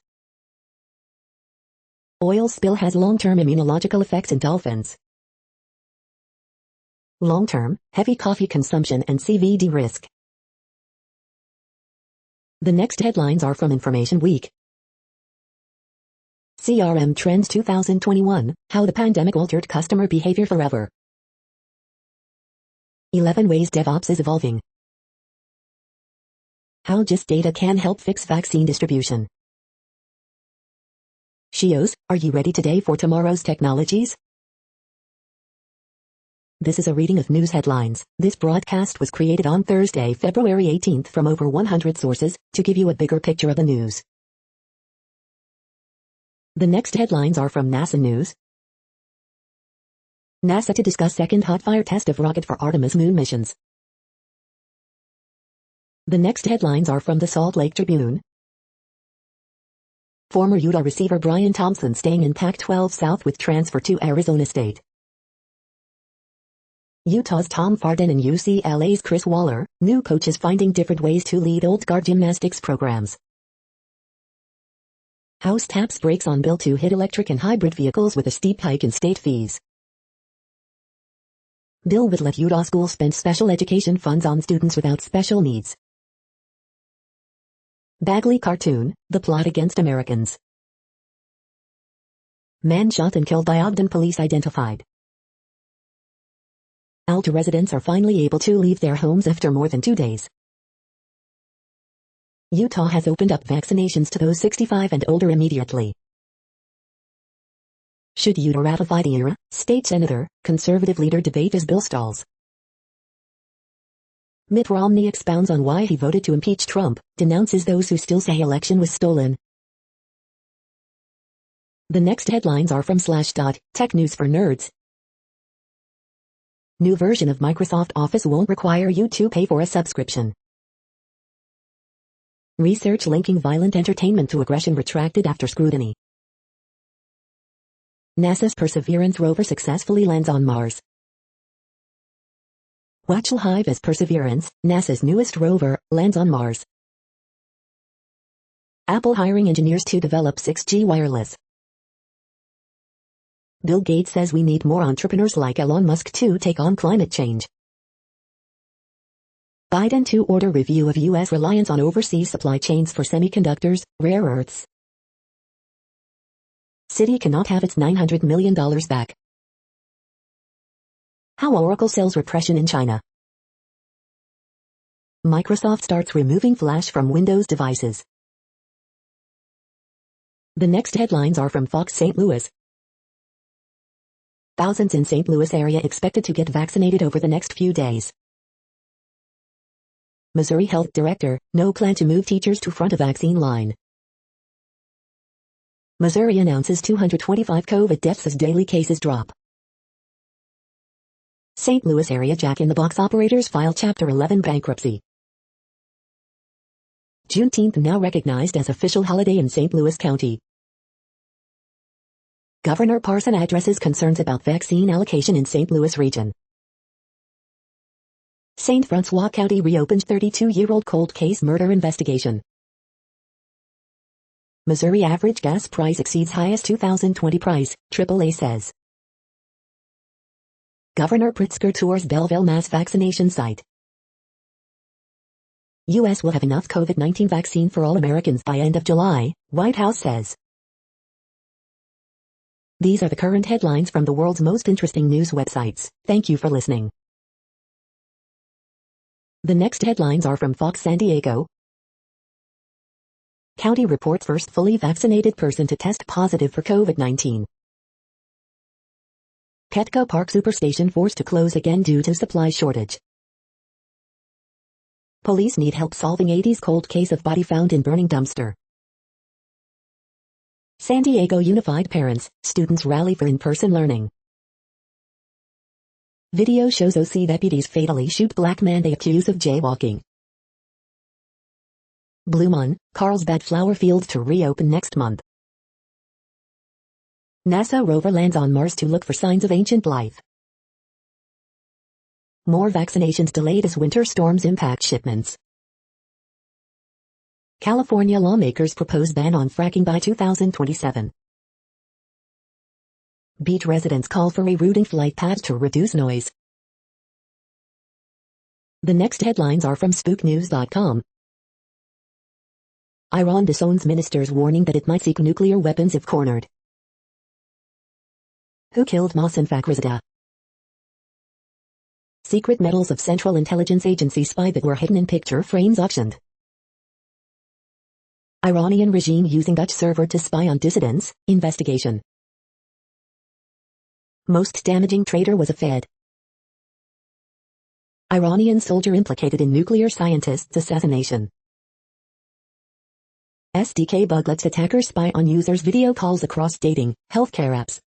Oil spill has long-term immunological effects in dolphins. Long-term, heavy coffee consumption and CVD risk. The next headlines are from Information Week. CRM Trends 2021, How the Pandemic Altered Customer Behavior Forever. 11 Ways DevOps is Evolving. How GIST data can help fix vaccine distribution. Shios, are you ready today for tomorrow's technologies? This is a reading of news headlines. This broadcast was created on Thursday, February 18th from over 100 sources, to give you a bigger picture of the news. The next headlines are from NASA News. NASA to discuss second hot fire test of rocket for Artemis moon missions. The next headlines are from the Salt Lake Tribune. Former Utah receiver Brian Thompson staying in Pac-12 South with transfer to Arizona State. Utah's Tom Farden and UCLA's Chris Waller, new coaches finding different ways to lead old guard gymnastics programs. House taps brakes on bill to hit electric and hybrid vehicles with a steep hike in state fees. Bill would let Utah schools spend special education funds on students without special needs. Bagley cartoon, the plot against Americans. Man shot and killed by Ogden police identified. Alta residents are finally able to leave their homes after more than 2 days. Utah has opened up vaccinations to those 65 and older immediately. Should Utah ratify the IRA? State Senator, conservative leader debate as bill stalls. Mitt Romney expounds on why he voted to impeach Trump, denounces those who still say election was stolen. The next headlines are from Slashdot, Tech News for Nerds. New version of Microsoft Office won't require you to pay for a subscription. Research linking violent entertainment to aggression retracted after scrutiny. NASA's Perseverance rover successfully lands on Mars. Watchel Hive as Perseverance, NASA's newest rover, lands on Mars. Apple hiring engineers to develop 6G wireless. Bill Gates says we need more entrepreneurs like Elon Musk to take on climate change. Biden to order review of U.S. reliance on overseas supply chains for semiconductors, rare earths. Citi cannot have its $900 million back. How Oracle sells repression in China. Microsoft starts removing Flash from Windows devices. The next headlines are from Fox St. Louis. Thousands in St. Louis area expected to get vaccinated over the next few days. Missouri Health Director, no plan to move teachers to front of vaccine line. Missouri announces 225 COVID deaths as daily cases drop. St. Louis area Jack-in-the-Box operators file Chapter 11 bankruptcy. Juneteenth now recognized as official holiday in St. Louis County. Governor Parson addresses concerns about vaccine allocation in St. Louis region. St. Francois County reopens 32-year-old cold case murder investigation. Missouri average gas price exceeds highest 2020 price, AAA says. Governor Pritzker tours Belleville mass vaccination site. U.S. will have enough COVID-19 vaccine for all Americans by end of July, White House says. These are the current headlines from the world's most interesting news websites. Thank you for listening. The next headlines are from Fox San Diego. County reports first fully vaccinated person to test positive for COVID-19. Petco Park Superstation forced to close again due to supply shortage. Police need help solving 80s cold case of body found in burning dumpster. San Diego unified parents, students rally for in-person learning. Video shows OC deputies fatally shoot black man they accuse of jaywalking. Blue Moon, Carlsbad flower fields to reopen next month. NASA rover lands on Mars to look for signs of ancient life. More vaccinations delayed as winter storms impact shipments. California lawmakers propose ban on fracking by 2027. Beach residents call for rerouting flight paths to reduce noise. The next headlines are from SpookNews.com. Iran disowns ministers warning that it might seek nuclear weapons if cornered. Who killed Mohsen Fakhrizadeh? Secret medals of Central Intelligence Agency spy that were hidden in picture frames auctioned. Iranian regime using Dutch server to spy on dissidents, investigation. Most damaging traitor was a Fed. Iranian soldier implicated in nuclear scientist's assassination. SDK bug lets attackers spy on users' video calls across dating, healthcare apps.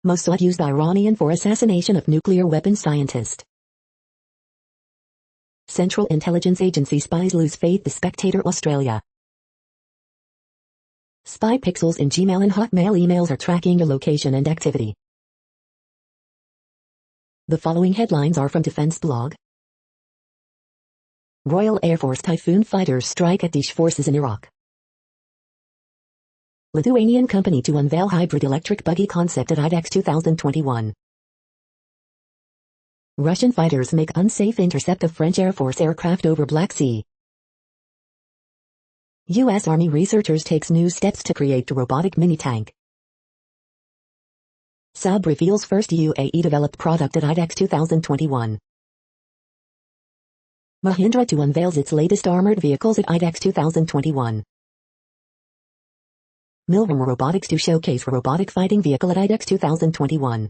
Mossad used Iranian for assassination of nuclear weapons scientist. Central Intelligence Agency spies lose faith. The Spectator Australia. Spy pixels in Gmail and Hotmail emails are tracking your location and activity. The following headlines are from Defense Blog. Royal Air Force Typhoon fighters strike at Daesh forces in Iraq. Lithuanian company to unveil hybrid electric buggy concept at IDEX 2021. Russian fighters make unsafe intercept of French Air Force aircraft over Black Sea. U.S. Army researchers takes new steps to create a robotic mini-tank. Saab reveals first UAE-developed product at IDEX 2021. Mahindra too unveils its latest armored vehicles at IDEX 2021. Milram Robotics to showcase robotic fighting vehicle at IDEX 2021.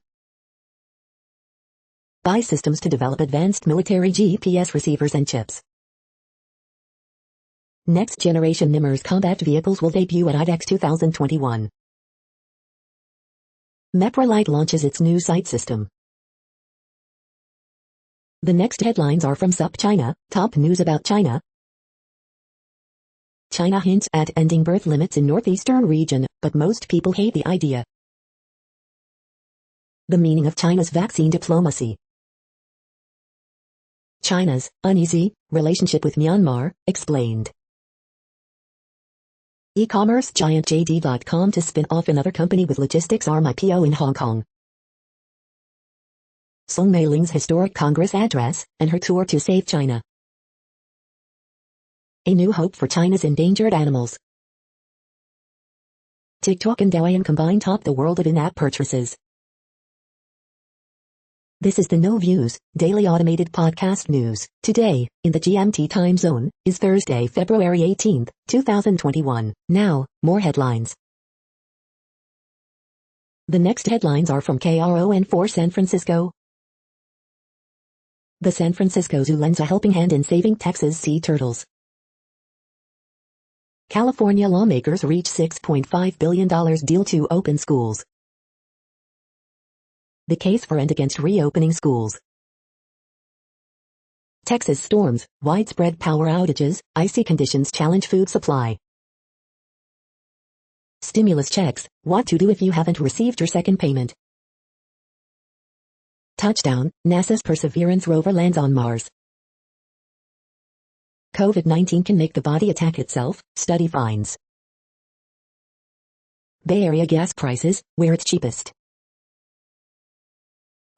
Buy systems to develop advanced military GPS receivers and chips. Next generation NIMRS combat vehicles will debut at IDEX 2021. Meprolite launches its new sight system. The next headlines are from SUP China, top news about China. China hints at ending birth limits in northeastern region, but most people hate the idea. The meaning of China's vaccine diplomacy. China's uneasy relationship with Myanmar, explained. E-commerce giant JD.com to spin off another company with logistics arm IPO in Hong Kong. Song Meiling's historic Congress address, and her tour to save China. A new hope for China's endangered animals. TikTok and Douyin combined top the world of in-app purchases. This is the No Views, daily automated podcast news. Today, in the GMT time zone, is Thursday, February 18, 2021. Now, more headlines. The next headlines are from KRON4 San Francisco. The San Francisco Zoo lends a helping hand in saving Texas sea turtles. California lawmakers reach $6.5 billion deal to open schools. The case for and against reopening schools. Texas storms, widespread power outages, icy conditions challenge food supply. Stimulus checks, what to do if you haven't received your second payment. Touchdown, NASA's Perseverance rover lands on Mars. COVID-19 can make the body attack itself, study finds. Bay Area gas prices, where it's cheapest.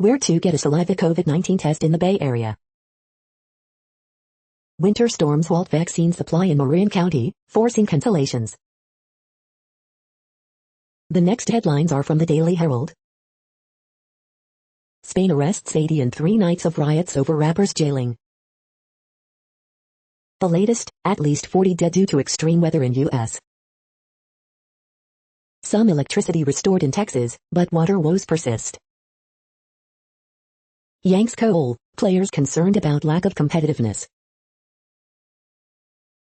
Where to get a saliva COVID-19 test in the Bay Area. Winter storms halt vaccine supply in Marin County, forcing cancellations. The next headlines are from the Daily Herald. Spain arrests 80 in 3 nights of riots over rappers jailing. The latest, at least 40 dead due to extreme weather in U.S. Some electricity restored in Texas, but water woes persist. Yanks coal, players concerned about lack of competitiveness.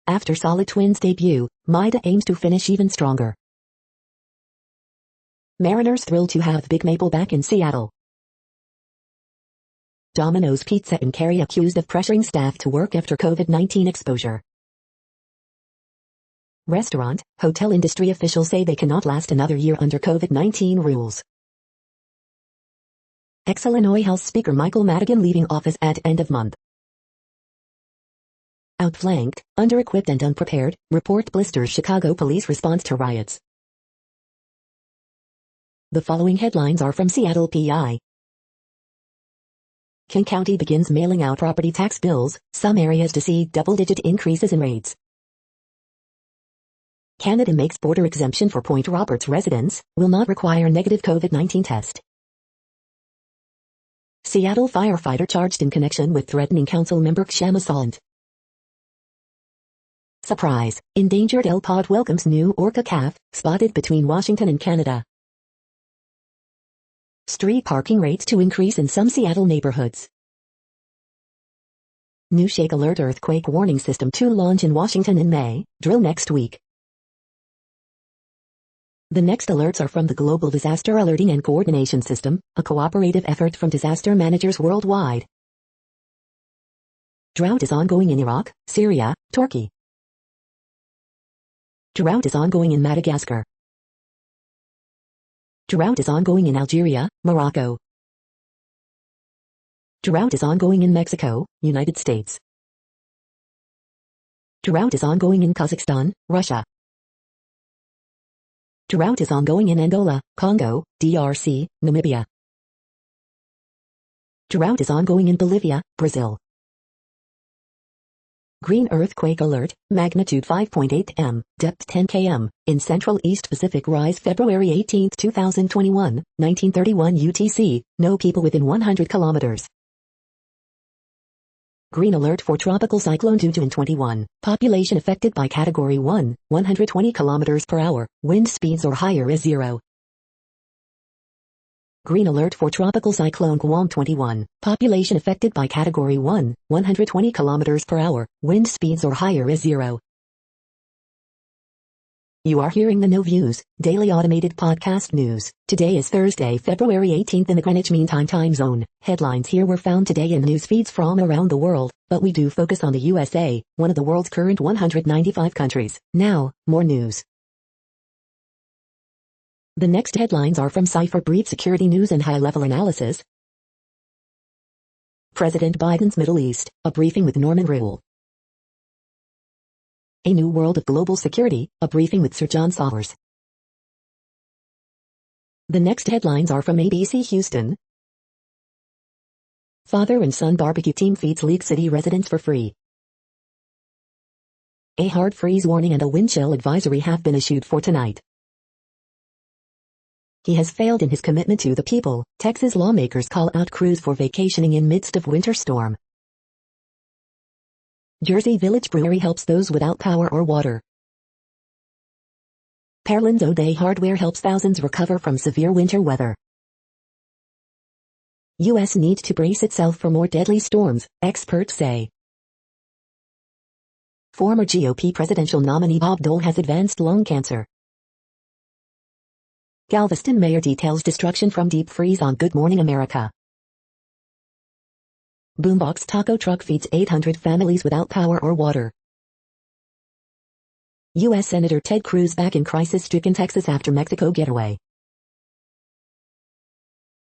After Solid Twins' debut, Maida aims to finish even stronger. Mariners thrilled to have Big Maple back in Seattle. Domino's Pizza and Carrie accused of pressuring staff to work after COVID-19 exposure. Restaurant, hotel industry officials say they cannot last another year under COVID-19 rules. Ex-Illinois House Speaker Michael Madigan leaving office at end of month. Outflanked, under-equipped and unprepared, report blisters Chicago police response to riots. The following headlines are from Seattle PI. King County begins mailing out property tax bills, some areas to see double-digit increases in rates. Canada makes border exemption for Point Roberts residents, will not require negative COVID-19 test. Seattle firefighter charged in connection with threatening council member sham assault. Surprise, endangered L pod welcomes new orca calf, spotted between Washington and Canada. Street parking rates to increase in some Seattle neighborhoods. New shake alert earthquake warning system to launch in Washington in May, drill next week. The next alerts are from the Global Disaster Alerting and Coordination System, a cooperative effort from disaster managers worldwide. Drought is ongoing in Iraq, Syria, Turkey. Drought is ongoing in Madagascar. Drought is ongoing in Algeria, Morocco. Drought is ongoing in Mexico, United States. Drought is ongoing in Kazakhstan, Russia. Drought is ongoing in Angola, Congo, DRC, Namibia. Drought is ongoing in Bolivia, Brazil. Green earthquake alert, magnitude 5.8 m, depth 10 km, in Central East Pacific rise February 18, 2021, 1931 UTC, no people within 100 kilometers. Green alert for tropical cyclone 2-21, population affected by category 1, 120 kilometers per hour, wind speeds or higher is 0. Green alert for tropical cyclone Guam 21, population affected by category 1, 120 kilometers per hour, wind speeds or higher is 0. You are hearing the No Views, daily automated podcast news. Today is Thursday, February 18th in the Greenwich Mean Time zone. Headlines here were found today in news feeds from around the world, but we do focus on the USA, one of the world's current 195 countries. Now, more news. The next headlines are from Cypher Brief Security News and High-Level Analysis. President Biden's Middle East, a briefing with Norman Rule. A New World of Global Security, a briefing with Sir John Sawers. The next headlines are from ABC Houston. Father and son barbecue team feeds League City residents for free. A hard freeze warning and a wind chill advisory have been issued for tonight. He has failed in his commitment to the people. Texas lawmakers call out crews for vacationing in midst of winter storm. Jersey Village Brewery helps those without power or water. Pearland's O'Day Hardware helps thousands recover from severe winter weather. U.S. needs to brace itself for more deadly storms, experts say. Former GOP presidential nominee Bob Dole has advanced lung cancer. Galveston mayor details destruction from deep freeze on Good Morning America. Boombox taco truck feeds 800 families without power or water. U.S. Senator Ted Cruz back in crisis-stricken Texas after Mexico getaway.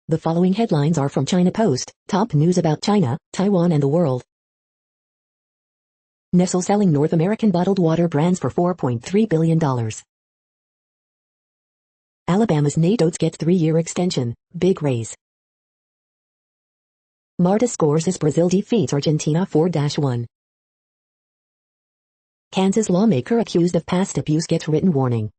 The following headlines are from China Post, top news about China, Taiwan and the world. Nestle selling North American bottled water brands for $4.3 billion. Alabama's Nate Oates gets 3-year extension, big raise. Marta scores as Brazil defeats Argentina 4-1. Kansas lawmaker accused of past abuse gets written warning.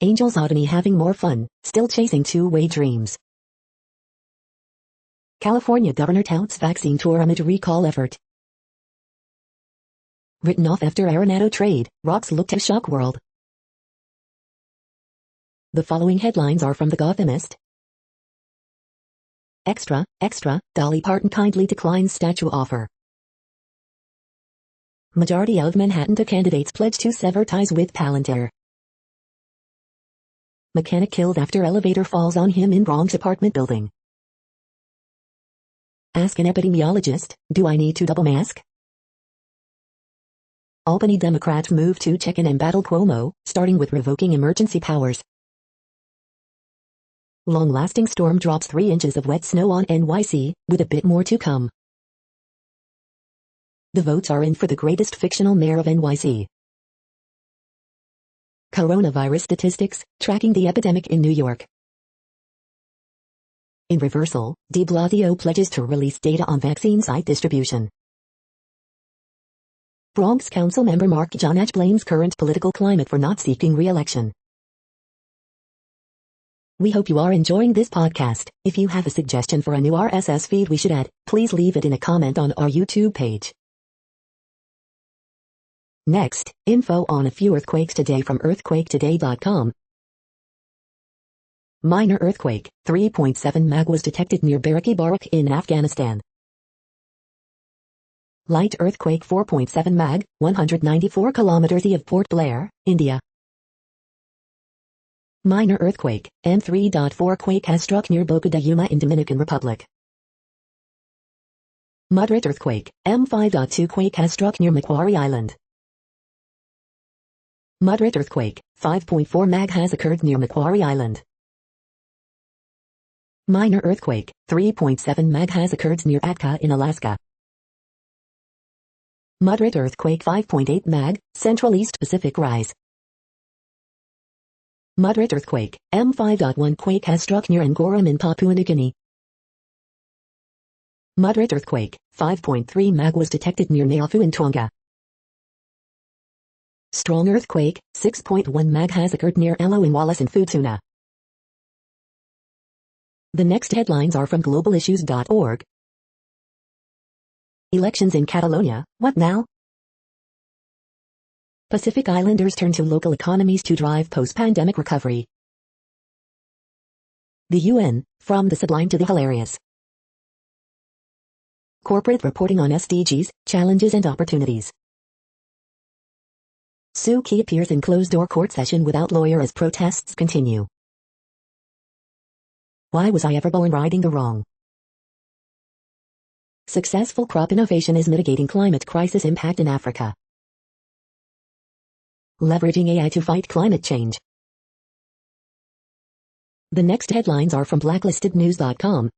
Angels Otomy having more fun, still chasing two-way dreams. California governor touts vaccine tour amid recall effort. Written off after Arenado trade, rocks look to shock world. The following headlines are from The Gothamist. Extra, Dolly Parton kindly declines statue offer. Majority of Manhattan candidates pledge to sever ties with Palantir. Mechanic killed after elevator falls on him in Bronx apartment building. Ask an epidemiologist, do I need to double mask? Albany Democrats move to check in and battle Cuomo, starting with revoking emergency powers. Long-lasting storm drops 3 inches of wet snow on NYC, with a bit more to come. The votes are in for the greatest fictional mayor of NYC. Coronavirus statistics, tracking the epidemic in New York. In reversal, de Blasio pledges to release data on vaccine site distribution. Bronx Council member Mark Jonach blames current political climate for not seeking re-election. We hope you are enjoying this podcast. If you have a suggestion for a new RSS feed we should add, please leave it in a comment on our YouTube page. Next, info on a few earthquakes today from earthquaketoday.com. Minor earthquake, 3.7 mag was detected near Baraki Barak in Afghanistan. Light earthquake 4.7 mag, 194 kilometers east of Port Blair, India. Minor earthquake, M3.4 quake has struck near Boca de Yuma in Dominican Republic. Moderate earthquake, M5.2 quake has struck near Macquarie Island. Moderate earthquake, 5.4 mag has occurred near Macquarie Island. Minor earthquake, 3.7 mag has occurred near Atka in Alaska. Moderate earthquake 5.8 mag, Central East Pacific rise. Moderate earthquake, M5.1 quake has struck near Ngorem in Papua New Guinea. Moderate earthquake, 5.3 mag was detected near Naofu in Tonga. Strong earthquake, 6.1 mag has occurred near Elo in Wallace and Futsuna. The next headlines are from globalissues.org. Elections in Catalonia, what now? Pacific Islanders turn to local economies to drive post-pandemic recovery. The UN, from the sublime to the hilarious. Corporate reporting on SDGs, challenges and opportunities. Suu Kyi appears in closed-door court session without lawyer as protests continue. Why was I ever born righting the wrong? Successful crop innovation is mitigating climate crisis impact in Africa. Leveraging AI to fight climate change. The next headlines are from blacklistednews.com.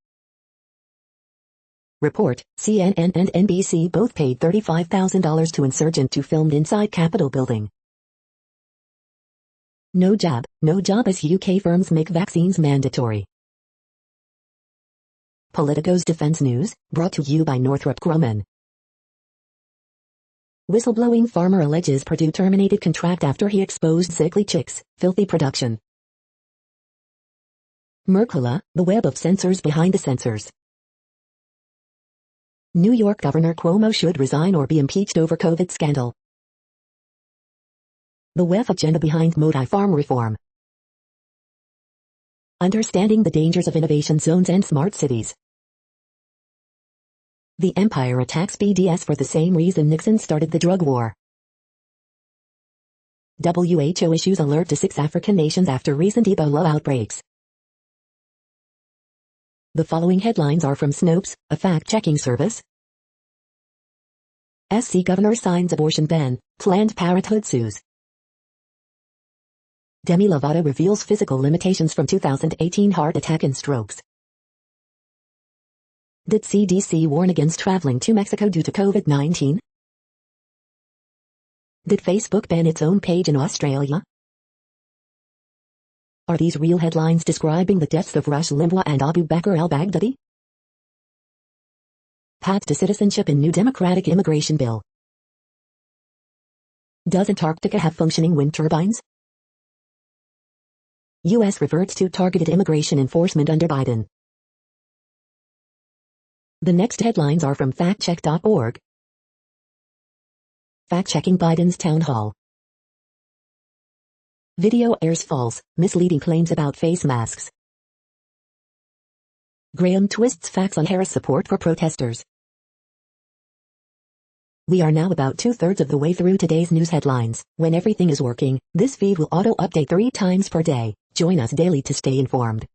Report, CNN and NBC both paid $35,000 to insurgent who filmed inside Capitol building. No job as UK firms make vaccines mandatory. Politico's Defense News, brought to you by Northrop Grumman. Whistleblowing farmer alleges Purdue terminated contract after he exposed sickly chicks, filthy production. Mercola, the web of sensors behind the sensors. New York Governor Cuomo should resign or be impeached over COVID scandal. The WEF agenda behind Modi farm reform. Understanding the dangers of innovation zones and smart cities. The Empire attacks BDS for the same reason Nixon started the drug war. WHO issues alert to 6 African nations after recent Ebola outbreaks. The following headlines are from Snopes, a fact-checking service. SC Governor signs abortion ban, Planned Parenthood sues. Demi Lovato reveals physical limitations from 2018 heart attack and strokes. Did CDC warn against traveling to Mexico due to COVID-19? Did Facebook ban its own page in Australia? Are these real headlines describing the deaths of Rush Limbaugh and Abu Bakr al-Baghdadi? Path to citizenship in new democratic immigration bill. Does Antarctica have functioning wind turbines? U.S. reverts to targeted immigration enforcement under Biden. The next headlines are from factcheck.org. Fact-checking Biden's town hall. Video airs false, misleading claims about face masks. Graham twists facts on Harris support for protesters. We are now about 2/3 of the way through today's news headlines. When everything is working, this feed will auto-update 3 times per day. Join us daily to stay informed.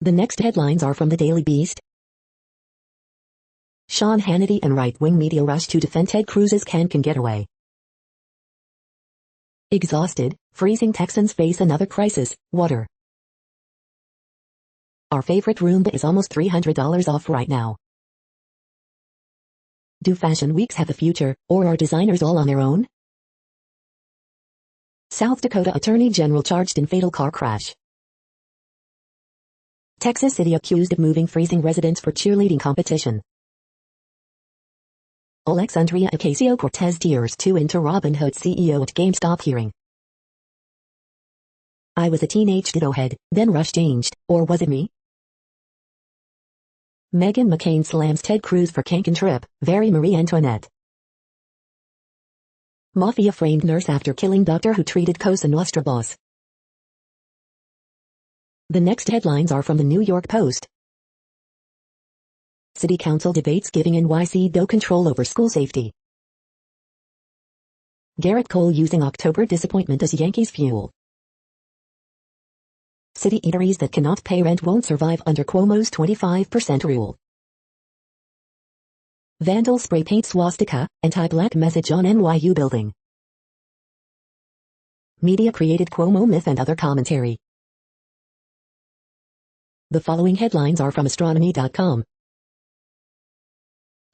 The next headlines are from the Daily Beast. Sean Hannity and right-wing media rush to defend Ted Cruz's can getaway. Exhausted, freezing Texans face another crisis, water. Our favorite Roomba is almost $300 off right now. Do fashion weeks have a future, or are designers all on their own? South Dakota Attorney General charged in fatal car crash. Texas City accused of moving freezing residents for cheerleading competition. Alexandria Ocasio-Cortez tears to into Robinhood CEO at GameStop hearing. I was a teenage dittohead, then Rush changed, or was it me? Meghan McCain slams Ted Cruz for Cancun trip, very Marie Antoinette. Mafia framed nurse after killing doctor who treated Cosa Nostra boss. The next headlines are from the New York Post. City Council debates giving NYC DOE control over school safety. Garrett Cole using October disappointment as Yankees fuel. City eateries that cannot pay rent won't survive under Cuomo's 25% rule. Vandal spray paint swastika, anti-black message on NYU building. Media created Cuomo myth and other commentary. The following headlines are from astronomy.com.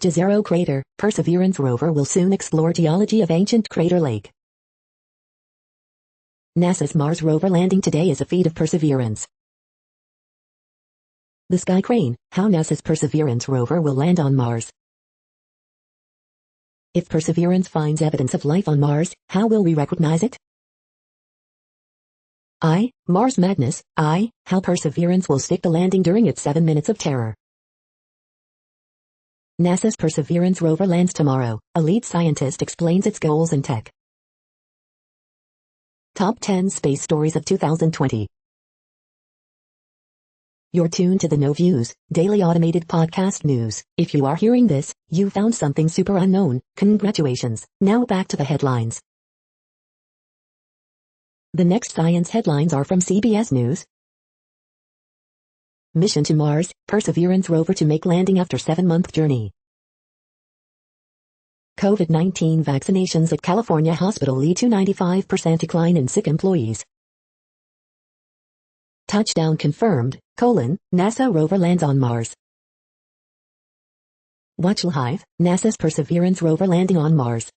Jezero crater, Perseverance rover will soon explore geology of ancient crater lake. NASA's Mars rover landing today is a feat of perseverance. The Sky Crane, how NASA's Perseverance rover will land on Mars. If Perseverance finds evidence of life on Mars, how will we recognize it? Mars madness. How Perseverance will stick the landing during its 7 minutes of terror. NASA's Perseverance rover lands tomorrow. A lead scientist explains its goals and tech. Top 10 Space Stories of 2020. You're tuned to the No Views, daily automated podcast news. If you are hearing this, you found something super unknown. Congratulations. Now back to the headlines. The next science headlines are from CBS News. Mission to Mars, Perseverance rover to make landing after 7-month journey. COVID-19 vaccinations at California hospital lead to 95% decline in sick employees. Touchdown confirmed, NASA rover lands on Mars. Watch live, NASA's Perseverance rover landing on Mars.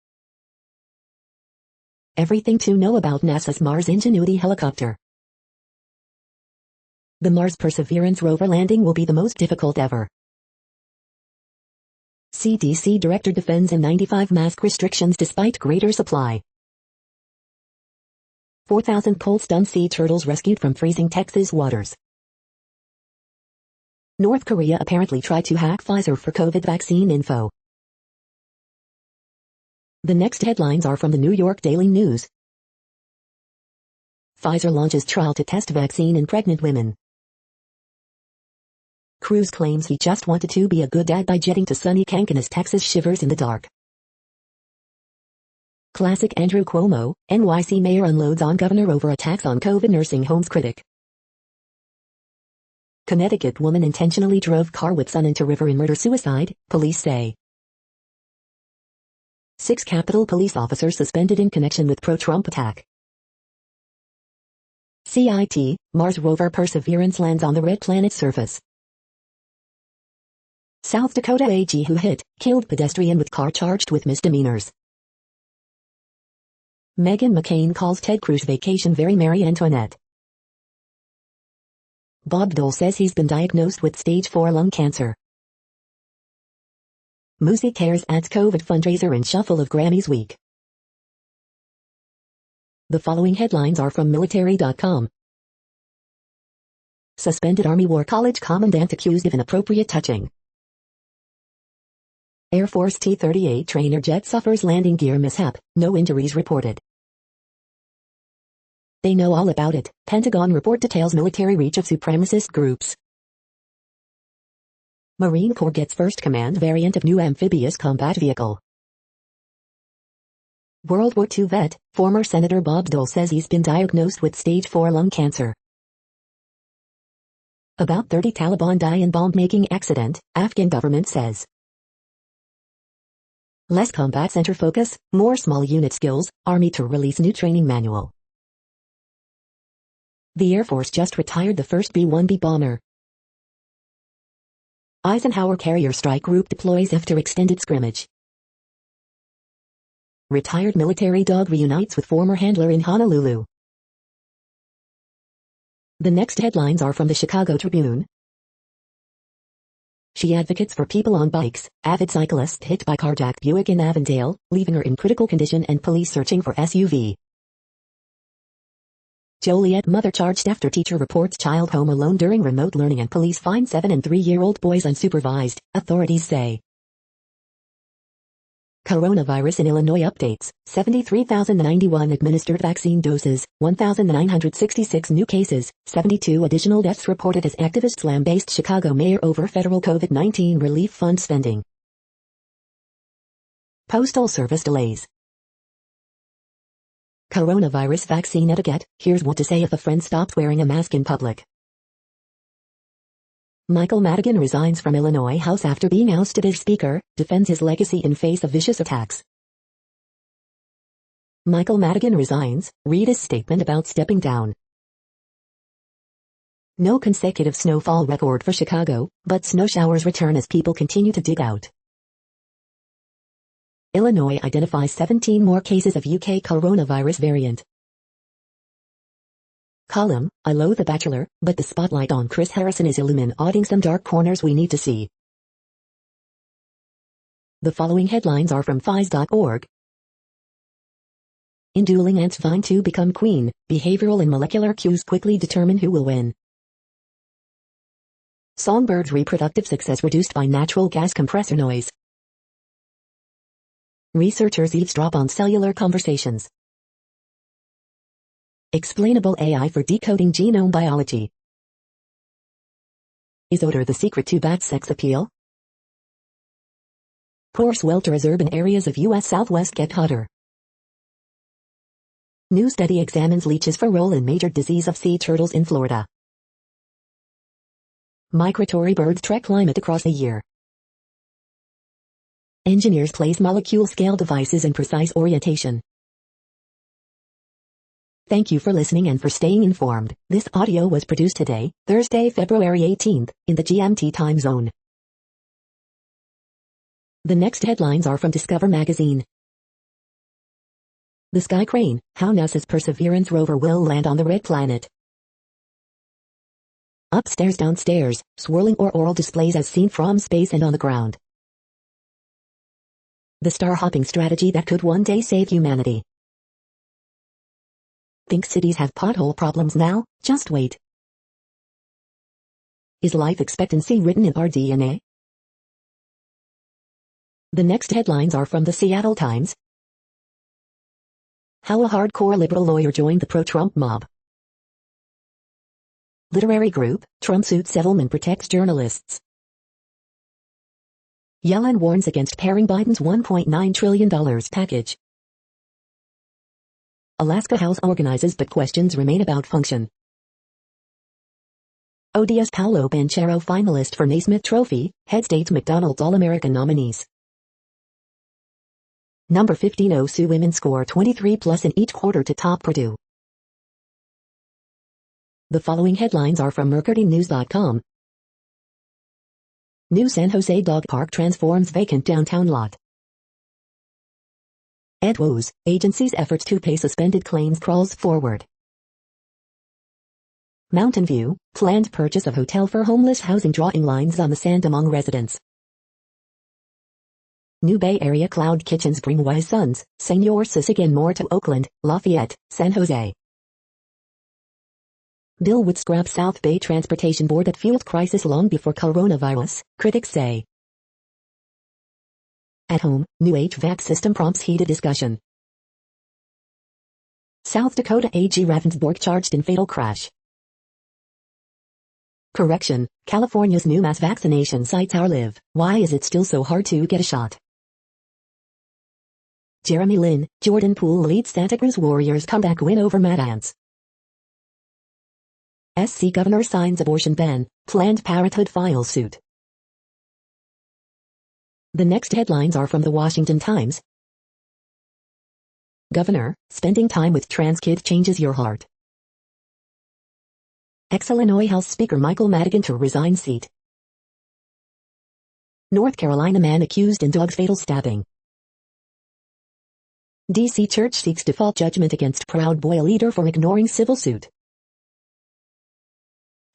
Everything to know about NASA's Mars Ingenuity helicopter. The Mars Perseverance rover landing will be the most difficult ever. CDC director defends N95 mask restrictions despite greater supply. 4,000 cold-stunned sea turtles rescued from freezing Texas waters. North Korea apparently tried to hack Pfizer for COVID vaccine info. The next headlines are from the New York Daily News. Pfizer launches trial to test vaccine in pregnant women. Cruz claims he just wanted to be a good dad by jetting to sunny Cancun as Texas shivers in the dark. Classic Andrew Cuomo, NYC mayor unloads on governor over attacks on COVID nursing homes critic. Connecticut woman intentionally drove car with son into river in murder-suicide, police say. 6 Capitol police officers suspended in connection with pro-Trump attack. CIT, Mars rover Perseverance lands on the red planet's surface. South Dakota AG who killed pedestrian with car charged with misdemeanors. Meghan McCain calls Ted Cruz vacation very Marie Antoinette. Bob Dole says he's been diagnosed with stage 4 lung cancer. Musi Cares adds COVID fundraiser in shuffle of Grammys week. The following headlines are from military.com. Suspended Army War College commandant accused of inappropriate touching. Air Force T-38 trainer jet suffers landing gear mishap, no injuries reported. They know all about it, Pentagon report details military reach of supremacist groups. Marine Corps gets first command variant of new amphibious combat vehicle. World War II vet, former Senator Bob Dole says he's been diagnosed with stage 4 lung cancer. About 30 Taliban die in bomb-making accident, Afghan government says. Less combat center focus, more small unit skills, Army to release new training manual. The Air Force just retired the first B-1B bomber. Eisenhower carrier strike group deploys after extended scrimmage. Retired military dog reunites with former handler in Honolulu. The next headlines are from the Chicago Tribune. She advocates for people on bikes, avid cyclist hit by carjacked Buick in Avondale, leaving her in critical condition and police searching for SUV. Joliet mother charged after teacher reports child home alone during remote learning and police find 7 and 3-year-old boys unsupervised, authorities say. Coronavirus in Illinois updates, 73,091 administered vaccine doses, 1,966 new cases, 72 additional deaths reported as activists lambast Chicago mayor over federal COVID-19 relief fund spending. Postal Service delays. Coronavirus vaccine etiquette, here's what to say if a friend stops wearing a mask in public. Michael Madigan resigns from Illinois House after being ousted as Speaker, defends his legacy in face of vicious attacks. Michael Madigan resigns, read his statement about stepping down. No consecutive snowfall record for Chicago, but snow showers return as people continue to dig out. Illinois identifies 17 more cases of UK coronavirus variant. Column, I loathe The Bachelor, but the spotlight on Chris Harrison is illuminating some dark corners we need to see. The following headlines are from phys.org. In dueling ants vying to become queen, behavioral and molecular cues quickly determine who will win. Songbirds' reproductive success reduced by natural gas compressor noise. Researchers eavesdrop on cellular conversations. Explainable AI for decoding genome biology. Is odor the secret to bat sex appeal? Poor swelter as urban areas of U.S. Southwest get hotter. New study examines leeches for role in major disease of sea turtles in Florida. Migratory birds trek climate across a year. Engineers place molecule-scale devices in precise orientation. Thank you for listening and for staying informed. This audio was produced today, Thursday, February 18th, in the GMT time zone. The next headlines are from Discover magazine. The Sky Crane, how NASA's Perseverance rover will land on the red planet. Upstairs downstairs, swirling auroral displays as seen from space and on the ground. The star-hopping strategy that could one day save humanity. Think cities have pothole problems now? Just wait. Is life expectancy written in our DNA? The next headlines are from the Seattle Times. How a hardcore liberal lawyer joined the pro-Trump mob. Literary group, Trump suit settlement protects journalists. Yellen warns against pairing Biden's $1.9 trillion package. Alaska House organizes but questions remain about function. ODS Paolo Banchero finalist for Naismith Trophy, head states McDonald's All-American nominees. Number 15 OSU women score 23+ in each quarter to top Purdue. The following headlines are from MercuryNews.com. New San Jose dog park transforms vacant downtown lot. Ed woes, agency's efforts to pay suspended claims crawls forward. Mountain View, planned purchase of hotel for homeless housing drawing lines on the sand among residents. New Bay Area cloud kitchens bring wise sons, Senor Sisig and more to Oakland, Lafayette, San Jose. Bill would scrap South Bay Transportation Board that fueled crisis long before coronavirus, critics say. At home, new HVAC system prompts heated discussion. South Dakota AG Ravensburg charged in fatal crash. Correction, California's new mass vaccination sites are live. Why is it still so hard to get a shot? Jeremy Lin, Jordan Poole leads Santa Cruz Warriors comeback win over Mad Ants. SC governor signs abortion ban, Planned Parenthood files suit. The next headlines are from the Washington Times. Governor, spending time with trans kid changes your heart. Ex-Illinois House Speaker Michael Madigan to resign seat. North Carolina man accused in dog's fatal stabbing. D.C. Church seeks default judgment against Proud Boy leader for ignoring civil suit.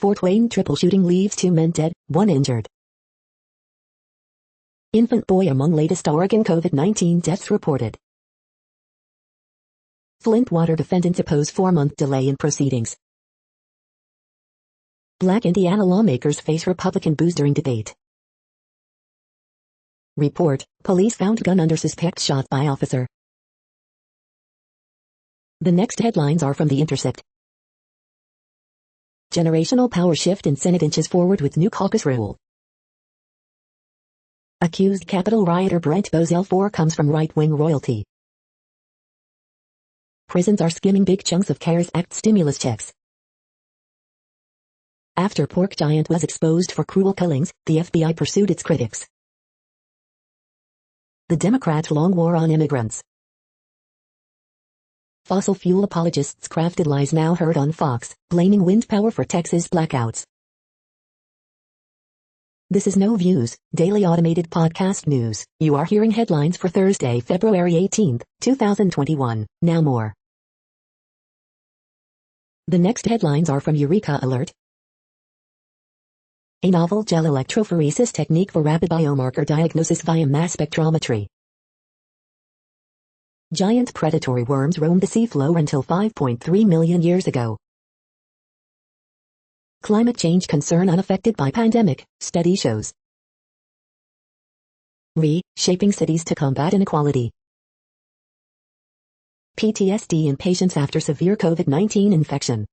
Fort Wayne triple shooting leaves 2 men dead, 1 injured. Infant boy among latest Oregon COVID-19 deaths reported. Flint water defendants oppose 4-month delay in proceedings. Black Indiana lawmakers face Republican booze during debate. Report, police found gun under suspect shot by officer. The next headlines are from The Intercept. Generational power shift in Senate inches forward with new caucus rule. Accused Capitol rioter Brent Bozell IV comes from right-wing royalty. Prisons are skimming big chunks of CARES Act stimulus checks. After pork giant was exposed for cruel killings, the FBI pursued its critics. The Democrats' long war on immigrants. Fossil fuel apologists crafted lies now heard on Fox, blaming wind power for Texas blackouts. This is No Views, daily automated podcast news. You are hearing headlines for Thursday, February 18th, 2021. Now more. The next headlines are from Eureka Alert. A novel gel electrophoresis technique for rapid biomarker diagnosis via mass spectrometry. Giant predatory worms roamed the seafloor until 5.3 million years ago. Climate change concern unaffected by pandemic, study shows. Shaping cities to combat inequality. PTSD in patients after severe COVID-19 infection.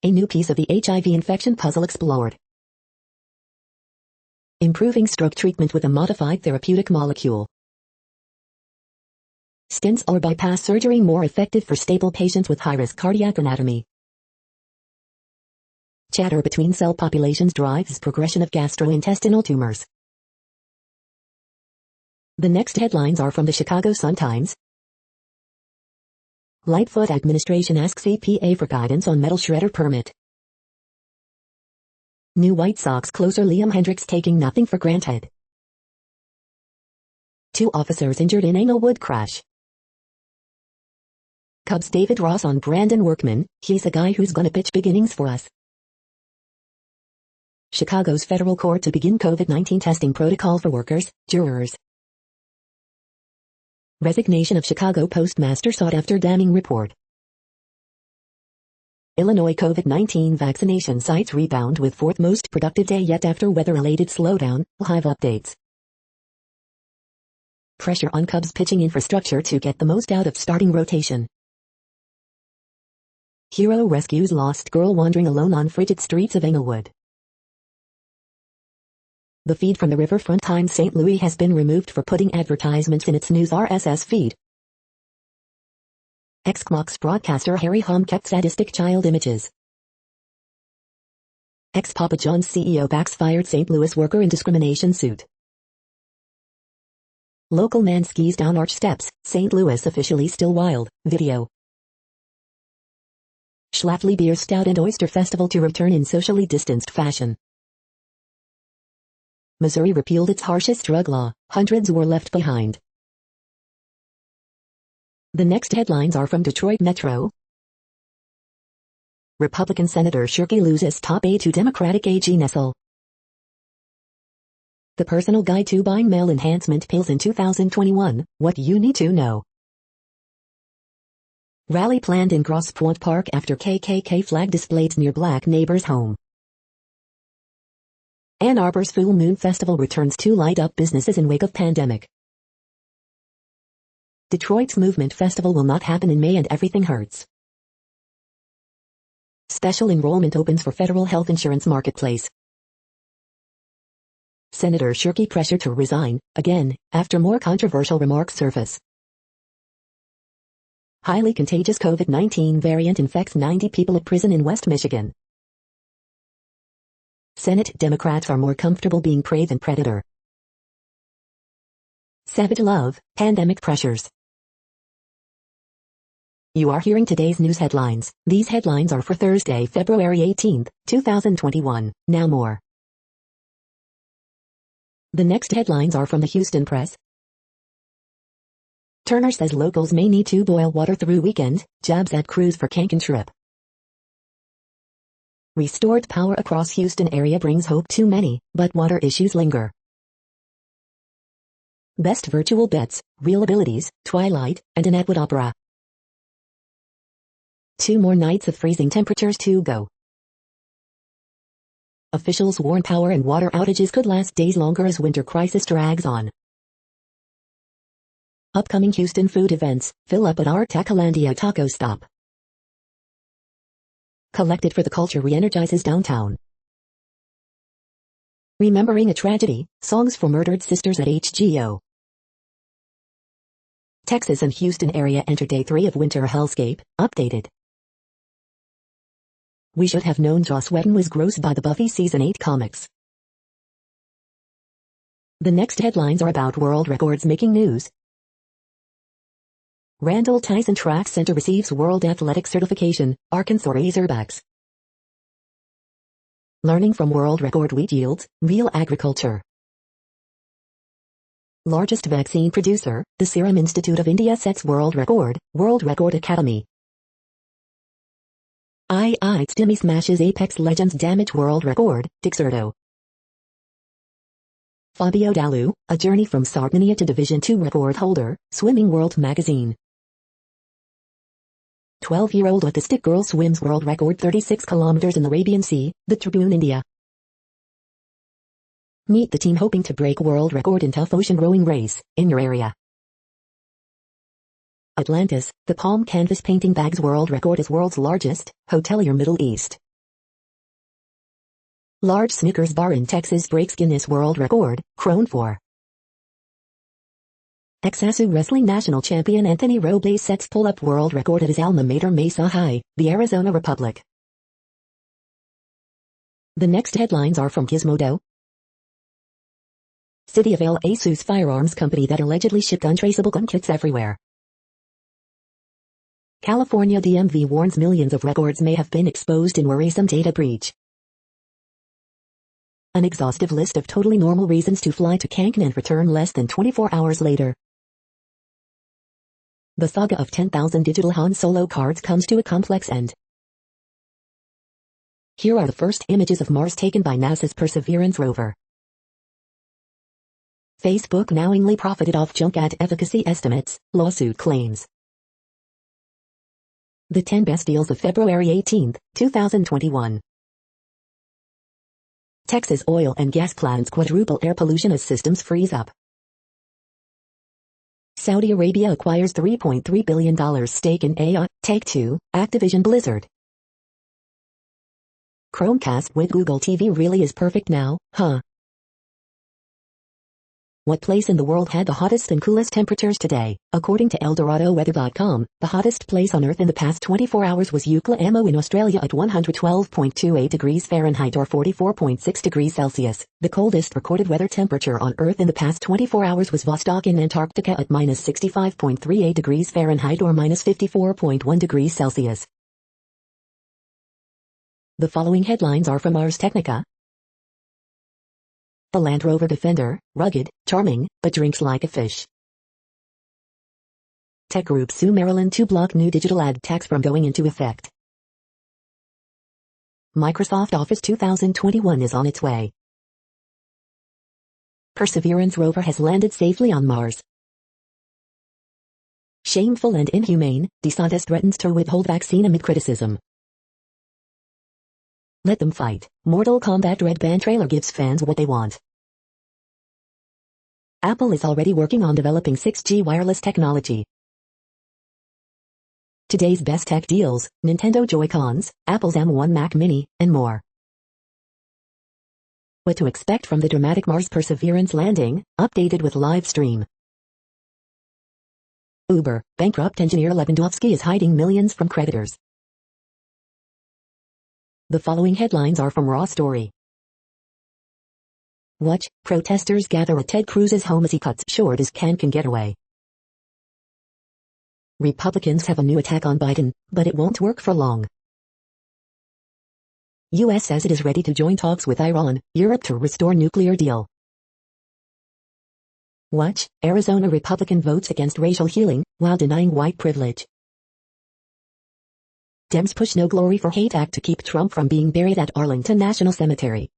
A new piece of the HIV infection puzzle explored. Improving stroke treatment with a modified therapeutic molecule. Stents or bypass surgery more effective for stable patients with high-risk cardiac anatomy. Chatter between cell populations drives progression of gastrointestinal tumors. The next headlines are from the Chicago Sun-Times. Lightfoot administration asks EPA for guidance on metal shredder permit. New White Sox closer Liam Hendricks taking nothing for granted. 2 officers injured in Englewood crash. Cubs David Ross on Brandon Workman, he's a guy who's gonna pitch big innings for us. Chicago's federal court to begin COVID-19 testing protocol for workers, jurors. Resignation of Chicago postmaster sought after damning report. Illinois COVID-19 vaccination sites rebound with 4th most productive day yet after weather-related slowdown, Hive updates. Pressure on Cubs pitching infrastructure to get the most out of starting rotation. Hero rescues lost girl wandering alone on frigid streets of Englewood. The feed from the Riverfront Times St. Louis has been removed for putting advertisements in its news RSS feed. Xbox broadcaster Harry Hom kept sadistic child images. Ex-Papa John's CEO backs fired St. Louis worker in discrimination suit. Local man skis down arch steps, St. Louis officially still wild, video. Schlafly Beer Stout and Oyster Festival to return in socially distanced fashion. Missouri repealed its harshest drug law, hundreds were left behind. The next headlines are from Detroit Metro. Republican Senator Shirkey loses top aide to Democratic AG Nessel. The Personal Guide to Buying Male Enhancement Pills in 2021, What You Need to Know. Rally planned in Grosse Pointe Park after KKK flag displayed near black neighbor's home. Ann Arbor's Full Moon Festival returns to light up businesses in wake of pandemic. Detroit's Movement Festival will not happen in May and everything hurts. Special enrollment opens for federal health insurance marketplace. Senator Shirkey pressured to resign, again, after more controversial remarks surface. Highly contagious COVID-19 variant infects 90 people at prison in West Michigan. Senate Democrats are more comfortable being prey than predator. Savage love, pandemic pressures. You are hearing today's news headlines. These headlines are for Thursday, February 18, 2021. Now more. The next headlines are from the Houston Press. Turner says locals may need to boil water through weekend, jabs at crews for Kanken trip. Restored power across Houston area brings hope to many, but water issues linger. Best virtual bets, real abilities, Twilight, and an Atwood opera. 2 more nights of freezing temperatures to go. Officials warn power and water outages could last days longer as winter crisis drags on. Upcoming Houston food events, fill up at our Tacolandia taco stop. Collected for the Culture re-energizes downtown. Remembering a Tragedy, songs for murdered sisters at HGO. Texas and Houston area enter day 3 of winter hellscape, updated. We should have known Joss Whedon was gross by the Buffy Season 8 comics. The next headlines are about world records making news. Randall Tyson Track Center receives World Athletic Certification, Arkansas Razorbacks. Learning from world record wheat yields, real agriculture. Largest vaccine producer, the Serum Institute of India sets world record Academy. Stimmy smashes Apex Legends damage world record, Dixerto. Fabio Dalu, a journey from Sardinia to Division 2 record holder, Swimming World magazine. 12-year-old autistic girl swims world record 36 kilometers in the Arabian Sea, The Tribune India. Meet the team hoping to break world record in tough ocean rowing race, in your area. Atlantis, the palm canvas painting bags world record is world's largest, hotelier Middle East. Large Snickers bar in Texas breaks Guinness World Record, Crone 4. Exasu Wrestling National Champion Anthony Robles sets pull-up world record at his alma mater Mesa High, the Arizona Republic. The next headlines are from Gizmodo. City of LA sues firearms company that allegedly shipped untraceable gun kits everywhere. California DMV warns millions of records may have been exposed in worrisome data breach. An exhaustive list of totally normal reasons to fly to Cancun and return less than 24 hours later. The saga of 10,000 digital Han Solo cards comes to a complex end. Here are the first images of Mars taken by NASA's Perseverance rover. Facebook knowingly profited off junk ad efficacy estimates, lawsuit claims. The 10 best deals of February 18, 2021. Texas oil and gas plants quadruple air pollution as systems freeze up. Saudi Arabia acquires $3.3 billion stake in AI, Take-Two, Activision Blizzard. Chromecast with Google TV really is perfect now, huh? What place in the world had the hottest and coolest temperatures today? According to ElDoradoWeather.com, the hottest place on Earth in the past 24 hours was Eucla in Australia at 112.28 degrees Fahrenheit or 44.6 degrees Celsius. The coldest recorded weather temperature on Earth in the past 24 hours was Vostok in Antarctica at minus 65.38 degrees Fahrenheit or minus 54.1 degrees Celsius. The following headlines are from Ars Technica. The Land Rover Defender, rugged, charming, but drinks like a fish. Tech groups sue Maryland to block new digital ad tax from going into effect. Microsoft Office 2021 is on its way. Perseverance rover has landed safely on Mars. Shameful and inhumane, DeSantis threatens to withhold vaccine amid criticism. Let them fight. Mortal Kombat Red Band trailer gives fans what they want. Apple is already working on developing 6G wireless technology. Today's best tech deals, Nintendo Joy-Cons, Apple's M1 Mac Mini, and more. What to expect from the dramatic Mars Perseverance landing, updated with live stream. Uber, bankrupt engineer Lewandowski is hiding millions from creditors. The following headlines are from Raw Story. Watch, protesters gather at Ted Cruz's home as he cuts short his Cancun getaway. Republicans have a new attack on Biden, but it won't work for long. U.S. says it is ready to join talks with Iran, Europe to restore nuclear deal. Watch, Arizona Republican votes against racial healing, while denying white privilege. Dems push No Glory for Hate Act to keep Trump from being buried at Arlington National Cemetery.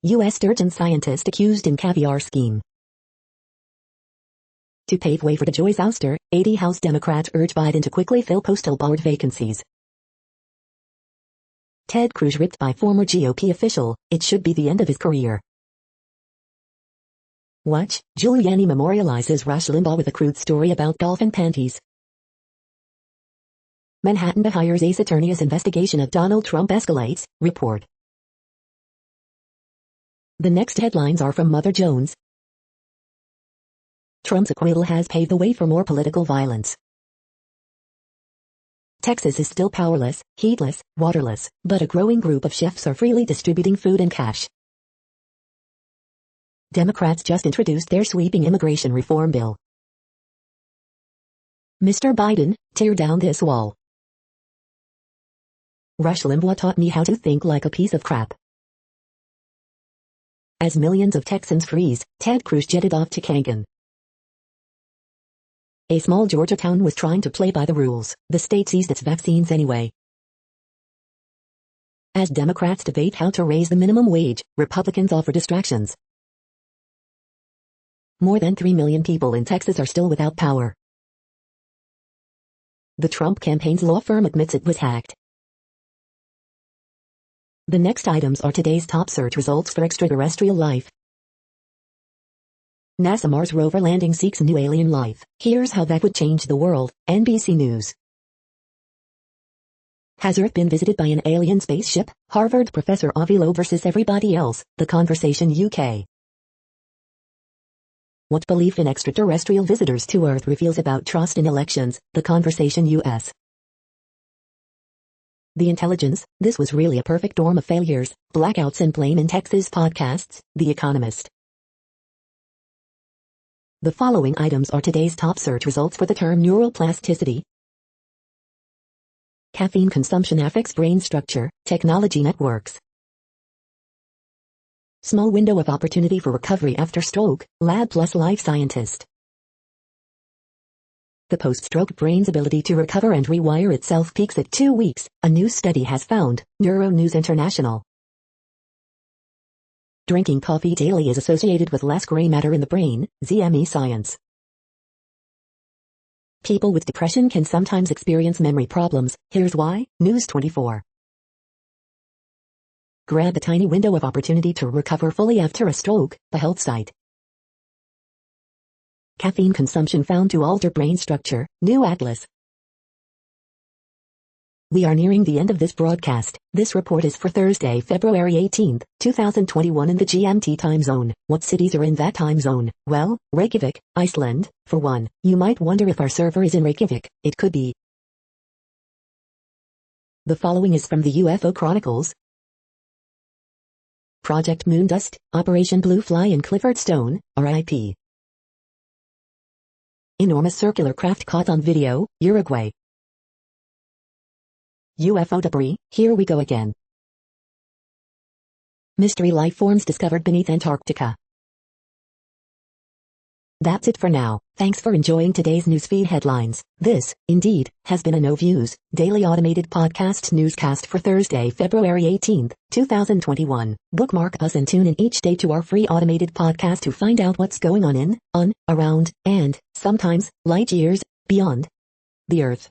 U.S. sturgeon scientist accused in caviar scheme. To pave way for DeJoy's ouster, 80 House Democrats urge Biden to quickly fill postal board vacancies. Ted Cruz ripped by former GOP official, it should be the end of his career. Watch, Giuliani memorializes Rush Limbaugh with a crude story about dolphin panties. Manhattan hires ace attorney as investigation of Donald Trump escalates, report. The next headlines are from Mother Jones. Trump's acquittal has paved the way for more political violence. Texas is still powerless, heatless, waterless, but a growing group of chefs are freely distributing food and cash. Democrats just introduced their sweeping immigration reform bill. Mr. Biden, tear down this wall. Rush Limbaugh taught me how to think like a piece of crap. As millions of Texans freeze, Ted Cruz jetted off to Cancun. A small Georgia town was trying to play by the rules. The state seized its vaccines anyway. As Democrats debate how to raise the minimum wage, Republicans offer distractions. More than 3 million people in Texas are still without power. The Trump campaign's law firm admits it was hacked. The next items are today's top search results for extraterrestrial life. NASA Mars rover landing seeks new alien life. Here's how that would change the world. NBC News. Has Earth been visited by an alien spaceship? Harvard professor Avi Loeb versus everybody else. The Conversation UK. What belief in extraterrestrial visitors to Earth reveals about trust in elections. The Conversation US. The Intelligence. This was really a perfect storm of failures, blackouts and blame in Texas podcasts. The Economist. The following items are today's top search results for the term neuroplasticity. Caffeine consumption affects brain structure, technology networks. Small window of opportunity for recovery after stroke, Lab Plus life scientist. The post-stroke brain's ability to recover and rewire itself peaks at 2 weeks, a new study has found. Neuronews International. Drinking coffee daily is associated with less gray matter in the brain, ZME Science. People with depression can sometimes experience memory problems. Here's why. News 24. Grab a tiny window of opportunity to recover fully after a stroke. The health site. Caffeine consumption found to alter brain structure. New Atlas. We are nearing the end of this broadcast. This report is for Thursday, February 18th, 2021 in the GMT time zone. What cities are in that time zone? Well, Reykjavik, Iceland, for one. You might wonder if our server is in Reykjavik. It could be. The following is from the UFO Chronicles. Project Moondust, Operation Blue Fly in Clifford Stone, RIP. Enormous circular craft caught on video, Uruguay. UFO debris, here we go again. Mystery life forms discovered beneath Antarctica. That's it for now. Thanks for enjoying today's newsfeed headlines. This, indeed, has been a No Views, daily automated podcast newscast for Thursday, February 18th, 2021. Bookmark us and tune in each day to our free automated podcast to find out what's going on around, and, sometimes, light years, beyond the Earth.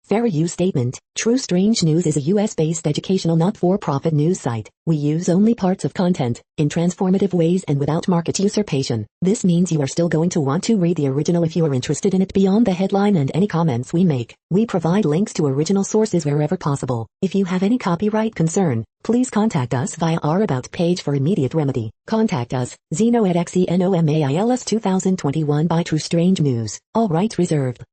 Fair use statement. True Strange News is a US-based educational not-for-profit news site. We use only parts of content, in transformative ways and without market usurpation. This means you are still going to want to read the original if you are interested in it beyond the headline and any comments we make. We provide links to original sources wherever possible. If you have any copyright concern, please contact us via our About page for immediate remedy. Contact us, Zeno@xenomais 2021 by True Strange News. All rights reserved.